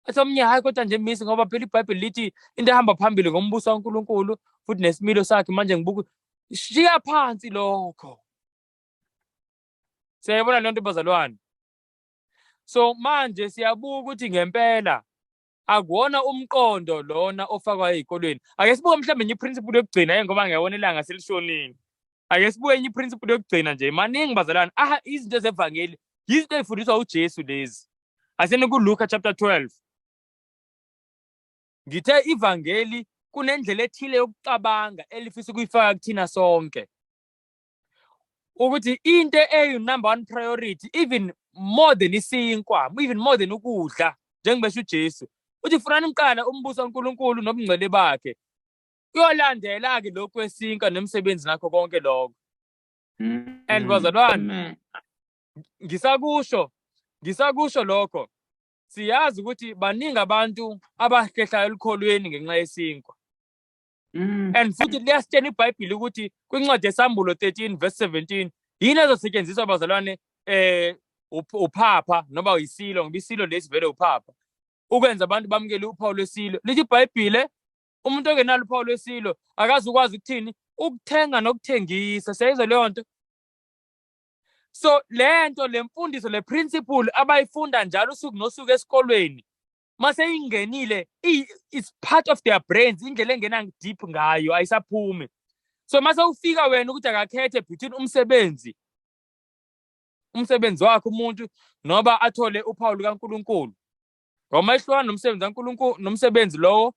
Athi omnye hayi kodwa nje miss ngoba phela iBhayibheli lithi into ehamba phambili ngombuso kaNkulunkulu futhi nesimilo sakhe. Manje ngibuka shiya phansi lokho. Siyayibona le nto bazalwane. So manje siyabuka ukuthi ngempela akuwona umqondo lona ofakwa ezikolweni. Ake sibuke mhlawumbe enye iprinciple yokugcina ngoba ngiyabona ilanga selishonini. Ake sibuke enye iprinciple yokugcina nje maningi bazalwane. Izinto zevangeli izinto ezifundiswa uJesu lezi. Asene kuLuka chapter 12. Ngithe ivangeli kunendlela ethile yokucabanga elifisa ukuyifaka kuthina sonke. Ukuthi into number 1 priority even more than isinkwa, even more than ukudla njengebesho uJesu. Uthi funani kuqala umbuso kaNkulunkulu nobungcwele bakhe. Kuyolandela ke lokho kwesinka nemsebenzi nakho konke lokho. And bazalwane ngisakusho lokho. Siyazi ukuthi baningi abantu abahlehlayo elikholweni ngenxa yesinkwa. And futhi liyasitshela iBhayibheli ukuthi kwincwadi yeSambulo 13 verse 17 yini ezosetshenziswa bazalwane uphapha noma isilo ngoba isilo lesi vele uphapha ukwenza abantu bamukele uphawu lwesilo. Lithi iBhayibheli umuntu ongenalo uphawu lwesilo akazi ukwazi ukuthini ukuthenga nokuthengisa. Siyayizwa leyo nto. So lento lemfundiso le principle abayifunda njalo usuku nosuku esikolweni mase ingenile is part of their brains, indlela engena deep ngayo ayisaphumi. So mase ufika wena ukuthi akakhethe between umsebenzi wakhe umuntu noba athole uphawu kaNkulunkulu. Ngoba ihlukana nomsebenzi kaNkulunkulu nomsebenzi lowo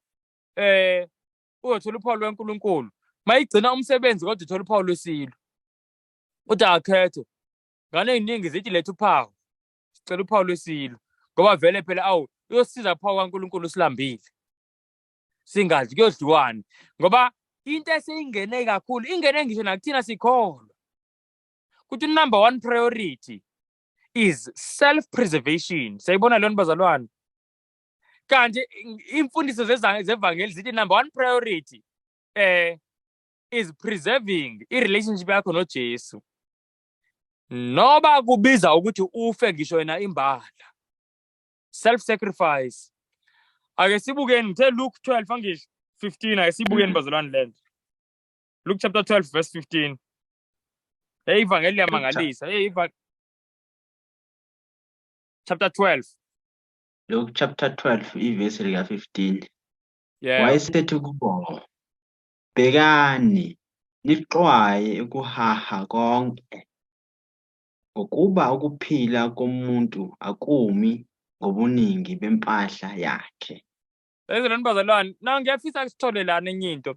uyothola uphawu kaNkulunkulu. Mayigcina umsebenzi kodwa uthola uphawu lwesilo. Uthi akhethe. Ngane eziningi zithi letha uphawu. Sicela uphawu lwesilo. Ngoba vele phela uyosiza uphawu kaNkulunkulu silambile. Singadli kuyodliwane. Ngoba into eseyingene kakhulu ingene ngisho nakuthina sikholwa. Kuthi number 1 priority is self-preservation. Sayibona lona bazalwane. Kanti imfundiso zevangeli zithi number 1 priority is preserving i-relationship yakho noJesu. Noba kubiza ukuthi ufe ngisho yena imbala. Self-sacrifice. Ake sibukeni ngithe Luke 12 angisho 15 ake sibukeni bazalwane lento. Luke chapter 12 verse 15. Ivangeli liyamangalisa. Chapter 12. Luke chapter 12 ivesi lika 15. Yeah. Wayesethi kubo, bhekani nixwaye ukuhaha konke, ngokuba ukuphila komuntu akumi ngobuningi bempahla yakhe. Sezilwane bazalwane, na ngiyafisa sithole lana enye into.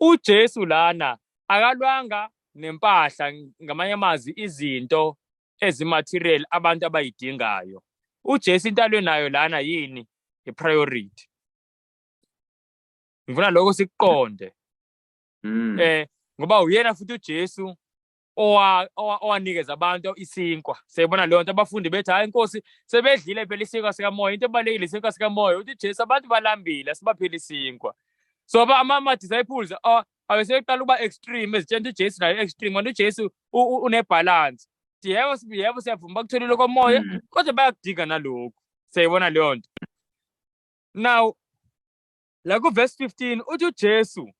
uJesu lana akalwanga nempahla, ngamanye amazwi izinto ezimaterial abantu abayidingayo. uJesu into alwe nayo lana yini? I-priority. Ngifuna lokho sikuqonde. Ngoba uyena futhi uJesu owanikeza abantu isinkwa. Siyabona leyo nto, abafundi bethi hayi Nkosi sebedlile phela isinkwa sikamoya. Into ebalekile isinkwa sikamoya uthi uJesu abantu balambile asibaphela isinkwa. So ama-disciples abeseqala ukuba extreme ezitshela uJesu nayo extreme, kanti uJesu unebalance. Yebo siyavuma bakutholile komoya kodwa bayakudinga nalokhu. Siyayibona leyo nto. Now la ku-verse 15 uthi uJesu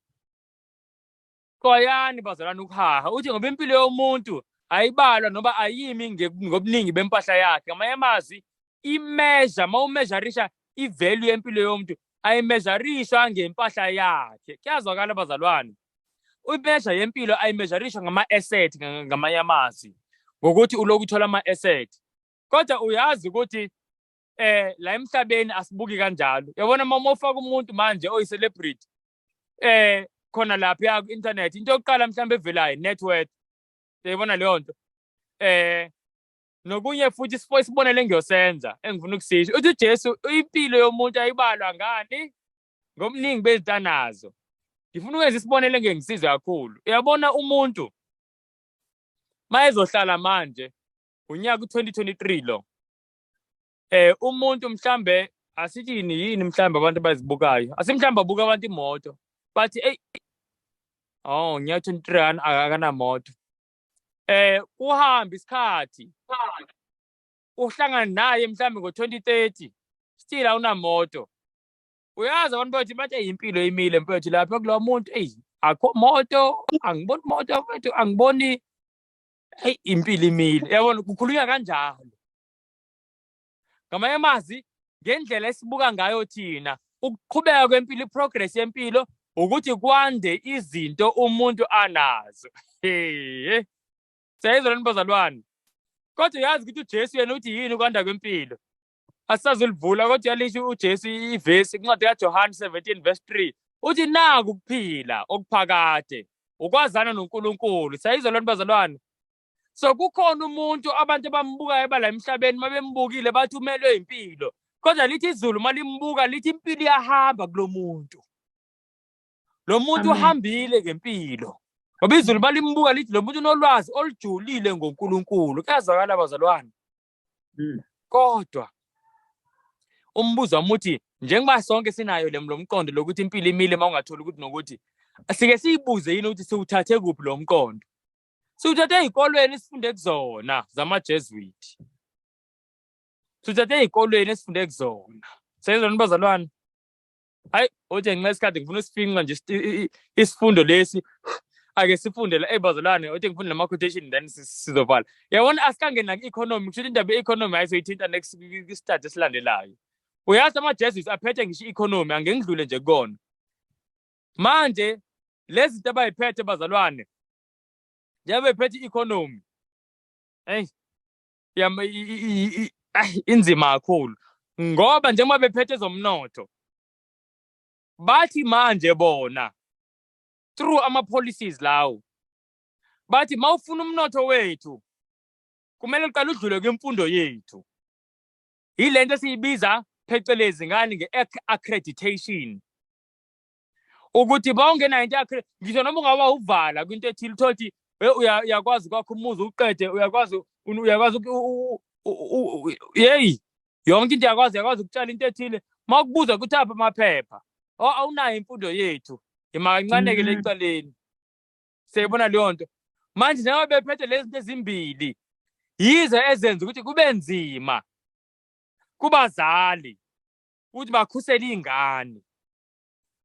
xwayani bazalwane ukuhaha, uthi ngoba impilo yomuntu ayibalwa noma ayimi ngobuningi bempahla yakhe. Ngamanye amazwi imeasure, uma umeasurisha i-value yempilo yomuntu ayimeasurishwa ngempahla yakhe. Kuyazwakala bazalwane, imeasure yempilo ayimeasurishwa ngama-asset, ngamanye amazwi ngokuthi ulokhu uthola ama-asset. Kodwa uyazi ukuthi la emhlabeni asibuki kanjalo. Yabona uma ufaka umuntu manje oyi-celebrity khona lapha ku-internet, into yokuqala mhlawumbe evelayo net worth. Uyayibona leyo nto. Nokunye futhi isibonelo engiyosenza engifuna ukusisho, uthi uJesu impilo yomuntu ayibalwa ngani? Ngobuningi bezinto anazo. Ngifuna ukwenza isibonelo engengisize kakhulu. Uyabona umuntu mayezohlala manje unyaka u-2023 lo, umuntu mhlambe asithini yini mhlambe abantu abazibukayo, asimhlambe abuka abantu imoto bathi nyaka 23 akanamoto. Kuhamba isikhathi uhlangana naye mhlambe ngo-2030 still awunamoto. Uyazi abantu bathi impilo imile mfethu lapha kulowo muntu, akho moto, angiboni moto mfethu, angiboni impilo imile. Yabona kukhulunywa kanjalo. Ngamanye amazwi ngendlela esibuka ngayo thina ukuqhubeka kwempilo, i-progress yempilo ukuthi kwande izinto umuntu anazo. Siyayizwa bazalwane. Kodwa uyazi ukuthi uJesu yena uthi yini ukwanda kwempilo? Asazulivula kodwa uyalisho uJesu ivesi kuncwadi kaJohane 17 verse 3. Uthi naku ukuphila okuphakade, ukwazana noNkulunkulu. Siyayizwa bazalwane. So kukhona umuntu abantu abambukayo bala emhlabeni mabembukile bathi umelwe impilo. Kodwa lithi iZulu malimbuka lithi impilo iyahamba kulo muntu. Lo muntu uhambile ngempilo. Ngoba iZulu balimbuka lithi lo muntu unolwazi olujulile ngoNkulunkulu. Kuyazwakala bazalwane. Kodwa umbuzo wami uthi njengoba sonke sinayo lo mqondo lokuthi impilo imile mawungatholi ukuthi nokuthi, sike siyibuze yini ukuthi siwuthathe kuphi lo mqondo? Siwuthathe ezikolweni esifunde kuzona zama-Jesuit. Siwuthathe ezikolweni esifunde kuzona. Siyezwa bazalwane. Hayi uthi ngesikhathi ngifuna usifinqa nje isifundo lesi ake sifunde la bazalwane, uthi ngifuna nama quotation then sizovala. Yabona asikangena ku-economy, kusho indaba ye-economy ayizoyithinta next study esilandelayo. Uyazi ama-Jesuits aphethe ngisho i-economy, angengidlule nje kona. Manje lezi zinto abayiphethe bazalwane, njengoba bephethe i-economy, inzima kakhulu. Ngoba njengoba bephethe zomnotho, bathi manje bona through ama-policies lawo, bathi mawufuna umnotho wethu kumele uqale udlule kwimfundo yethu. Yilento siyibiza phecelezi ngani nge-accreditation. Ukuthi bawungena into ngisho noma ungaba uvala kwinto ethile uthole uyakwazi kwakho umuzi uqede, uyakwazi yonke into uyakwazi ukutshala into ethile. Mawukubuza ukuthi apha amaphepha, awunayo imfundo yethu, ima kancane-ke le ecaleni. Siyayibona leyo nto. Manje njengoba bephethe lezi zinto ezimbili, yizo ezenza ukuthi kube nzima kubazali ukuthi bakhusele iy'ngane.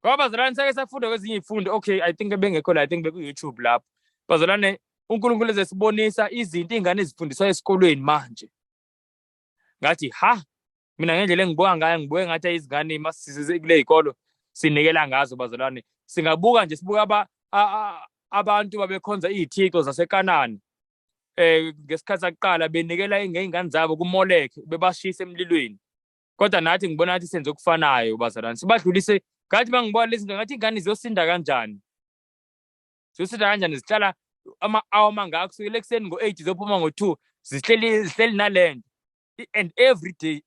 Ngoba bazalwane sake safunda kwezinye iy'fundo, okay, I think bengekho la, I think beku-YouTube lapho. Bazalwane uNkulunkulu ezesibonisa izinto iy'ngane ezifundiswa esikolweni manje. Ngathi mina ngendlela engibuka ngayo ngibuke ngathi izingane masisize kule y'kolo sinikela ngazo bazalwane. Singabuka nje sibuka abantu babekhonza izithixo zaseKanani ngesikhathi sakuqala benikela ingane zabo kuMoleki bebashisa emlilweni. Kodwa nathi ngibona ngathi senze okufanayo bazalwane, sibadlulise ngathi mangibona lezi zinto ngathi ingane ziyosinda kanjani. Ziyosinda kanjani, zihlala ama-hour mangaka kusukela ekuseni ngo-8 ziyophuma ngo-2 zihleli nalento. And every day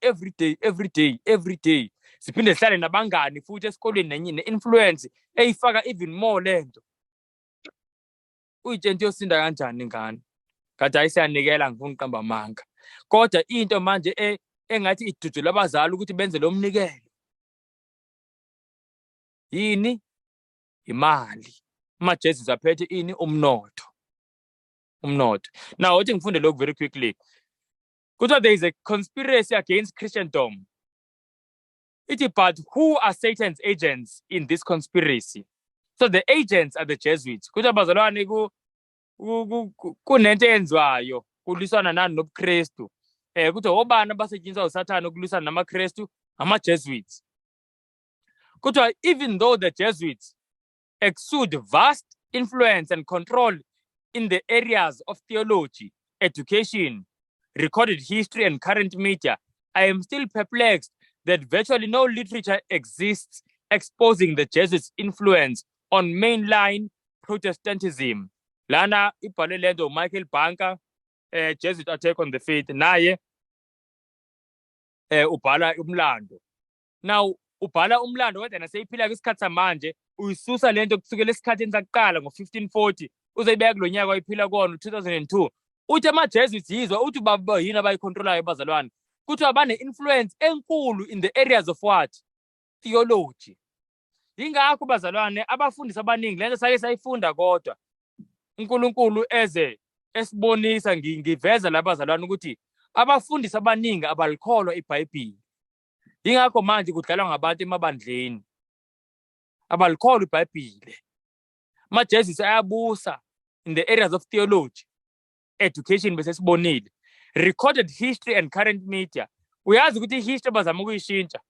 siphinde sihlale nabangani futhi esikoleni ne-influence eyifaka even more lento. Uyitshela into yosinda kanjani ingane. Kanti hayi siyanikela ngifuna uqamba amanga. Kodwa into manje engathi idudula abazali ukuthi benze lo mnikelo. Yini? Imali. Ama-Jesus aphethe ini? Umnotho. Now uthi ngifunde lokhu very quickly. Kuthiwa there is a conspiracy against Christendom. But who are Satan's agents in this conspiracy? So the agents are the Jesuits. Kuthiwa bazalwane kunento eyenziwayo kuliswana nani nobuKristu. Kuthiwa obani abasetshenziswa uSathane ukuliswana namaKristu? Ama-Jesuits. Kuthiwa even though the Jesuits exude vast influence and control in the areas of theology, education, recorded history, and current media, I am still perplexed that virtually no literature exists exposing the Jesuits' influence on mainline Protestantism. Lana ibhale lento Michael Bunker, Jesuit Attack on the Faith, naye ubhala umlando. Now ubhala umlando kodwa naseyiphila kwisikhathi samanje uyisusa lento kusukela esikhathini sakuqala ngo-1540 uzeyibeka kulo nyaka wayiphila kona 2002. Uthi ama-Jesuits yizwa uthi yini abayicontrolayo bazalwane. Kuthiwa bane-influence enkulu in the areas of what? Theology. Yingakho bazalwane abafundisi abaningi lento sake sayifunda kodwa uNkulunkulu esibonisa ngiveza la bazalwane ukuthi abafundisi abaningi abalikholwa iBhayibheli. Yingakho manje kudlalwa ngabantu emabandleni abalikholwa iBhayibheli. Ama-Jesuits ayabusa in the areas of theology, education bese sibonile, recorded history and current media. Uyazi ukuthi history bazama ukuyishintsha.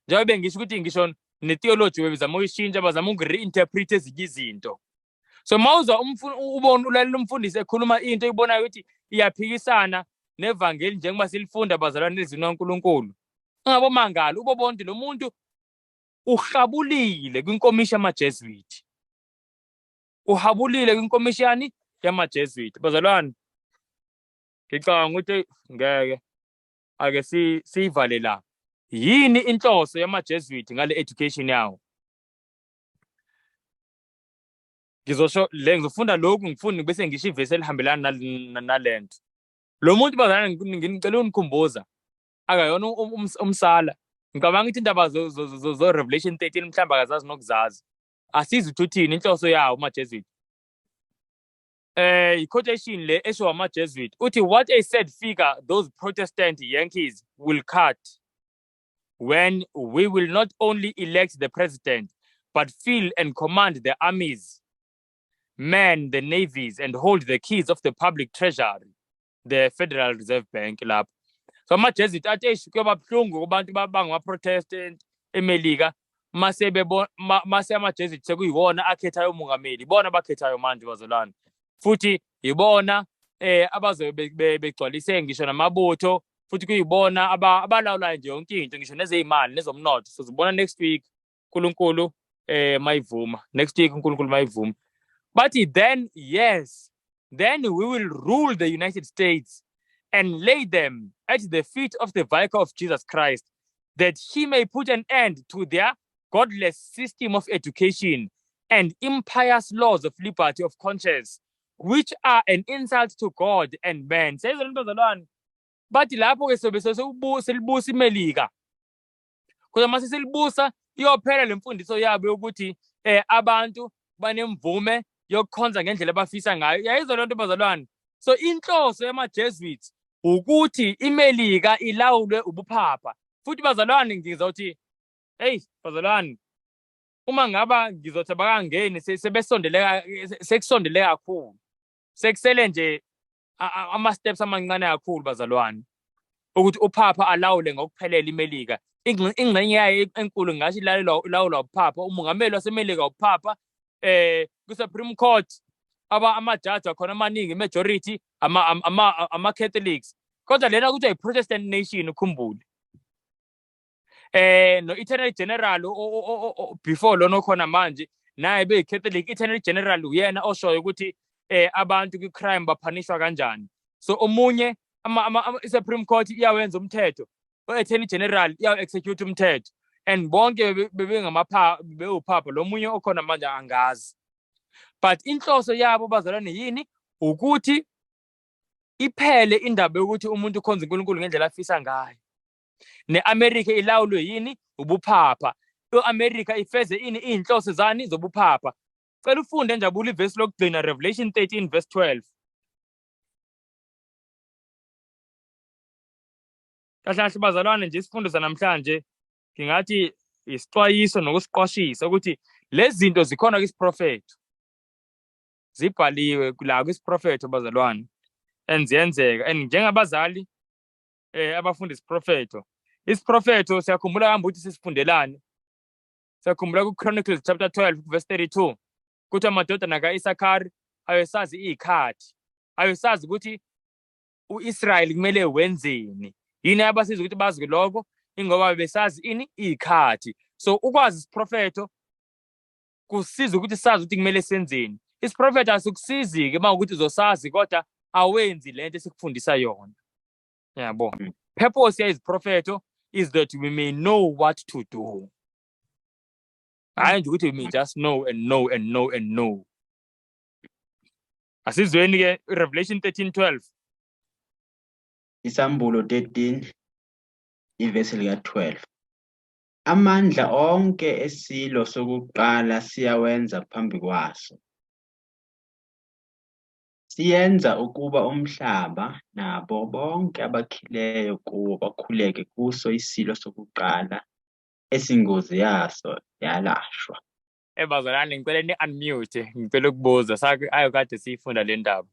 Njengoba ngisho ukuthi ngisho ne-theology bezama ukuyishintsha bazama uku-reinterpret ezinye izinto. So mawuzwa ubona ulalela umfundisi ekhuluma into ibonayo ukuthi iyaphikisana nevangeli njengoba silifunda bazalwane ezini kaNkulunkulu. Ungabomangala ubobonke lo muntu uhabulile kwinkomishi yama-Jesuit. Uhabulile kwinkomishani yama-Jesuit. Bazalwane ngicabanga ukuthi ngeke ake sivale la. Yini inhloso yama-Jesuit ngale education yawo? Ngizofunda lokhu ngifunde bese ngisho ivesi elihambelana nalento. Lo muntu bazalwane ngicela unikhumbuza akayona umsala. Ngicabanga ukuthi indaba zo Revelation 13 mhlamba akazazi nokuzazi. Asizi ukuthi uthini inhloso yawo ama-Jesuit. I-quotation le esho ama-Jesuit uthi what a sad figure those Protestant Yankees will cut when we will not only elect the president but fill and command the armies, man the navies, and hold the keys of the public treasury, the Federal Reserve Bank lapho. So ama-Jesuit athi kuyoba buhlungu kubantu bangama-Protestant eMelika mase ama-Jesuit sekuyiwona akhethayo umongameli, ibona abakhethayo manje bazalwane. Futhi ibona abazobe begcwalise ngisho namabutho, futhi kuyibona abalawulayo nje yonke into ngisho nezeyimali nezomnotho. So sibona next week uNkulunkulu mayivuma, next week uNkulunkulu mayivuma. But then we will rule the United States and lay them at the feet of the vicar of Jesus Christ, that he may put an end to their godless system of education and impious laws of liberty of conscience, which are an insult to God and man. Says bazalwane bathi lapho ke sobe selibusa iMelika. Kodwa mase selibusa iyophela lemfundiso yabo ukuthi abantu banemvume yokukhonza ngendlela abafisa ngayo. Yayizwa lonto bazalwane. So inhloso yama-Jesuits ukuthi iMelika ilawulwe ubuphapha. Futhi bazalwane ngizothi hey bazalwane uma ngaba ngizothi abakangeni sekusondele kakhulu. Sekusele nje ama-steps amancane kakhulu bazalwane ukuthi uphapha alawule ngokuphelela iMelika. Ingxenye yayo enkulu ngasho ilawulwa uphapha, umongameli waseMelika uphapha, ku-Supreme Court ama-judge akhona amaningi majority ama-Catholics kodwa lena kuthiwa i-Protestant nation ukhumbule. No-Eternal General before lona okhona manje naye beyi-Catholic. Eternal General uyena oshoyo ukuthi abantu kwi-crime baphanishwa kanjani. So omunye i-Supreme Court iyawenza umthetho, o-Attorney General iyawu-execute umthetho, and bonke bewuphapha. Lo munye okhona manje angazi, but inhloso yabo bazalwane yini? Ukuthi iphele indaba yokuthi umuntu ukhonza uNkulunkulu ngendlela afisa ngayo. Ne-America ilawulwe yini? Ubuphapha. I-America ifeze ini? Iy'nhloso zani? Zobuphapha. Cela ufunde njabula ivesi lokugcina, Revelation 13 verse 12. Kahle bazalwane, nje isifundo sanamhlanje ngingathi isixwayiso nokusiqwashisa ukuthi lezi zinto zikhona kwisiprofetho, zibhaliwe la kwisiprofetho bazalwane, and ziyenzeka. And njengabazali abafunda isiprofetho siyakhumbula hamba ukuthi sisifundelane. Siyakhumbula ku-Chronicles chapter 12 verse 32 ukuthi amadodana ka-Isakhari ayesazi iy'khathi, ayesazi ukuthi u-Israyeli kumele wenzeni. Yini abasiza ukuthi bazi lokho? Ingoba besazi ini? Iy'khathi. So ukwazi isiprofetho kusiza ukuthi sazi ukuthi kumele senzeni. Isiprofetho asikusizi-ke uma ukuthi uzosazi kodwa awenzi lento esikufundisa yona. Yabo. Purpose ya isiprofetho is that we may know what to do. Hayi nje ukuthi we may just know and know and know and know. Asizweni-ke Revelation 13:12. Isambulo 13 ivesi lika-12. Amandla onke esilo sokuqala siyawenza phambi kwaso. Siyenza ukuba umhlaba nabo bonke abakhileyo kuwo bakhuleke kuso isilo sokuqala esingozi yaso yalashwa. Bazalwane, ngicela ni-unmute, ngicela ukubuza ayokade siyifunda le ndaba.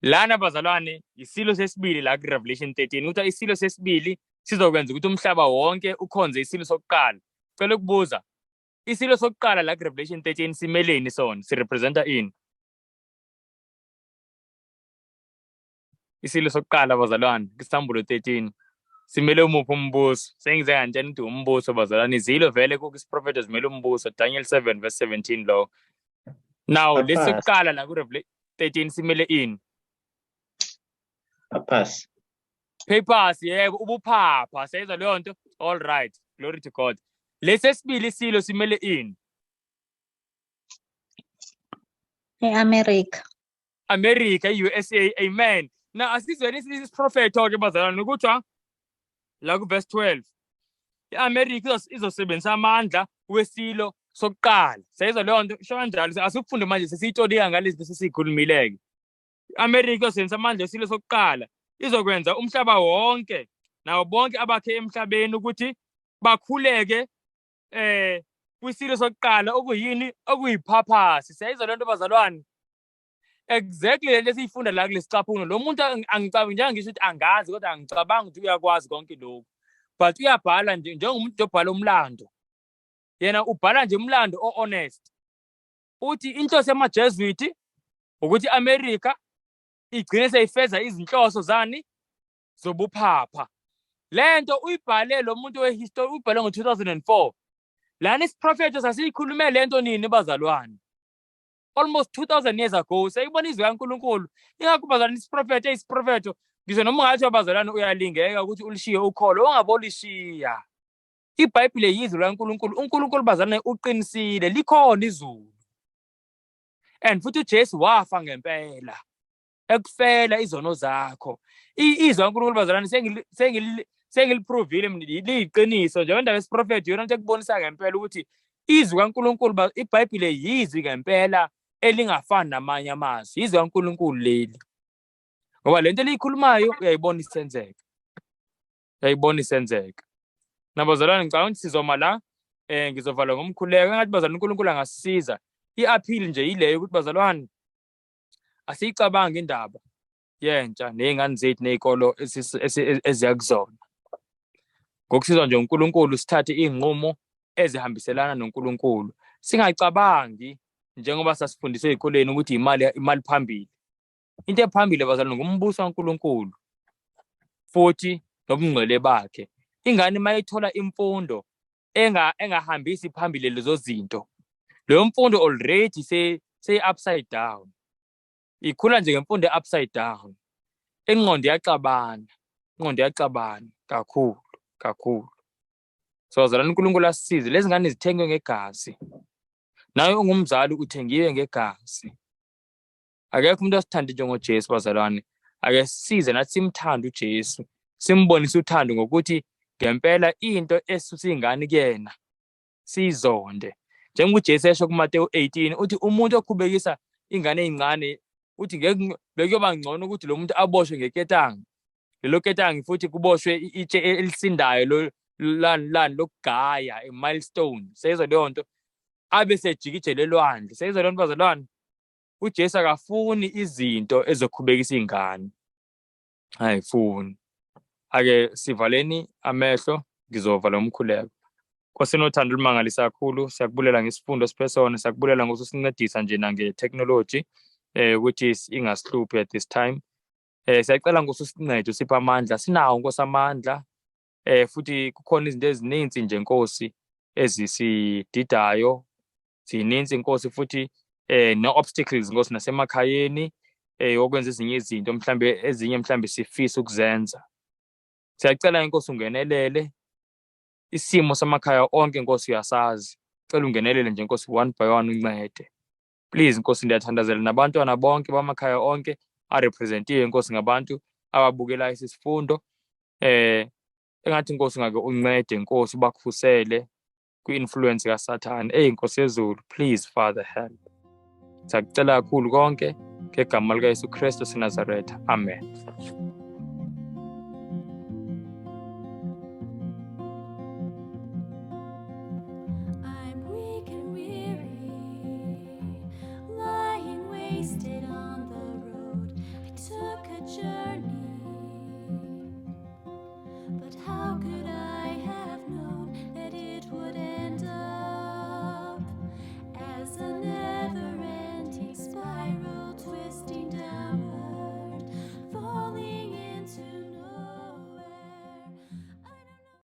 Lana bazalwane, isilo sesibili la ku-Revelation 13. Ukuthi isilo sesibili sizokwenza ukuthi umhlaba wonke ukhonze isilo sokuqala. Ngicela ukubuza, isilo sokuqala la ku-Revelation 13 simeleni sona? Sirepresenta ini? Isilo sokuqala bazalwane, kuSambulo 13. Simele umuphi umbuso? Sengize kanjani ukuthi umbuso bazalwane? Izilo vele kusiprofetho zimele umbuso. Daniel 7 verse 17 lo. Now lesokuqala la ku-Revelation 13 simele ini? Papers, yebo, ubuphapha. Siyayizwa leyo nto? All right, glory to God. Lesesibili isilo simele ini? E-America. America, USA, amen. Now asizweni isiprofetho-ke bazalwane ukuthi la ku-verse 12 i-America izosebenzisa amandla wesilo sokuqala. Siyayizwa leyo nto? Sho kanjalo, asikufunde manje sesiyitolika ngalezi nto sesiyikhulumileke. I-America izosebenzisa amandla wesilo sokuqala, izokwenza umhlaba wonke nawo bonke abakhe emhlabeni ukuthi bakhuleke kwisilo sokuqala okuyini? Okuyiphaphasi. Siyayizwa le nto bazalwane? Exactly lento esiyifunda la kulesicaphuno. Lo muntu angicabangi, njengoba ngisho ukuthi angazi kodwa angicabangi ukuthi uyakwazi konke lokhu, but uyabhala nje njengomuntu obhala umlando. Yena ubhala nje umlando o-honest. Uthi inhloso yamaJesuit ukuthi i-America igcine seyifeza izinhloso zani? Zobuphapha. Lento uyibhale lo muntu wehistory, uyibhale ngo-2004. Lana isiprofetho sasiyikhulume lento nini bazalwane? Almost 2000 years ago. Seyibona izwi kaNkulunkulu. Ingakho bazalwane, isiprofetho ngisho noma ungathi bazalwane uyalingeka ukuthi ulishiye ukholo, ungabolishiya. IBhayibheli yizwi laNkulunkulu. uNkulunkulu bazalwane uqinisile, likhona izulu. And futhi uJesu wafa ngempela ekufela izono zakho. Izwi laNkulunkulu bazalwane sengiliprovile mina liyiqiniso nje. Indaba yesiprofetho yona into ekubonisa ngempela ukuthi izwi kaNkulunkulu, iBhayibheli yizwi ngempela elingafani namanye amazwi. Izwi kaNkulunkulu leli. Ngoba lento eliyikhulumayo uyayibona isenzeka. Uyayibona isenzeka. Nabazalwane, ngicabanga ukuthi sizoma la ngizovala ngomkhuleko. Engathi bazalwane uNkulunkulu angasisiza. I-appeal nje yileyo ukuthi bazalwane asiyicabange indaba yentsha ney'ngane zethu ney'kolo eziya kuzona. Ngokusizwa nje uNkulunkulu sithathe iy'nqumo ezihambiselana noNkulunkulu. Singayicabangi njengoba sasifundiswe ezikoleni ukuthi imali phambili. Into ephambili bazalwane ngumbuso kaNkulunkulu futhi nobungcwele bakhe. Ingane mayithola imfundo engahambisi phambili lezo zinto, leyo mfundo already say upside down. Ikhula nje ngemfundo upside down. Ingqondo iyaqabana kakhulu. So bazalwane uNkulunkulu asisize. Lezi ngane zithengwe ngegazi. Nawe ungumzali uthengiwe ngegazi. Akekho umuntu asithande njengoJesu bazalwane. Ake sisize nathi simthande uJesu. Simbonise uthando ngokuthi ngempela into esusa ingane kuyena sizonde. Njengoba uJesu esho kuMateyu 18 uthi umuntu okhubekisa ingane ezincane uthi ngeke bekuyoba ngcono ukuthi lo muntu aboshwe ngeketanga. Lelo ketanga futhi kuboshwe itshe elisindayo lani lokugaya milestone. Seyizwa leyo nto abe sejikijele elwandle. Seyizwa leyo nto bazalwane. uJesu akafuni izinto ezokhubekisa ingane. Ayifuni. Ake sivaleni amehlo ngizovala umkhuleko. Nkosi nothando olumangalisa kakhulu, siyakubulela ngesifundo siphesona, siyakubulela ngokusincedisa nje nange-technology ukuthi ingasihluphi at this time. Siyacela ngosusincede usipha amandla, sinawo Nkosi amandla. Futhi kukhona izinto ezininzi nje Nkosi ezisididayo, zininzi Nkosi futhi no-obstacles Nkosi nasemakhayeni okwenza ezinye izinto mhlambe sifisa ukuzenza. Siyacela Nkosi ungenelele isimo samakhaya onke Nkosi uyasazi. Cela ungenelele nje Nkosi one by one uncede. Please Nkosi ndiyathandazela nabantwana bonke bamakhaya onke arepresentiwe Nkosi ngabantu ababukela isisifundo. Engathi Nkosi ngake uncede Nkosi bakhusele kwi-influence kaSathane. Nkosi yezulu, please Father help. Siyakucela kakhulu konke ngegama likaYesu Kristu seNazaretha. Amen. But how could I have known that it would end up as a never-ending spiral twisting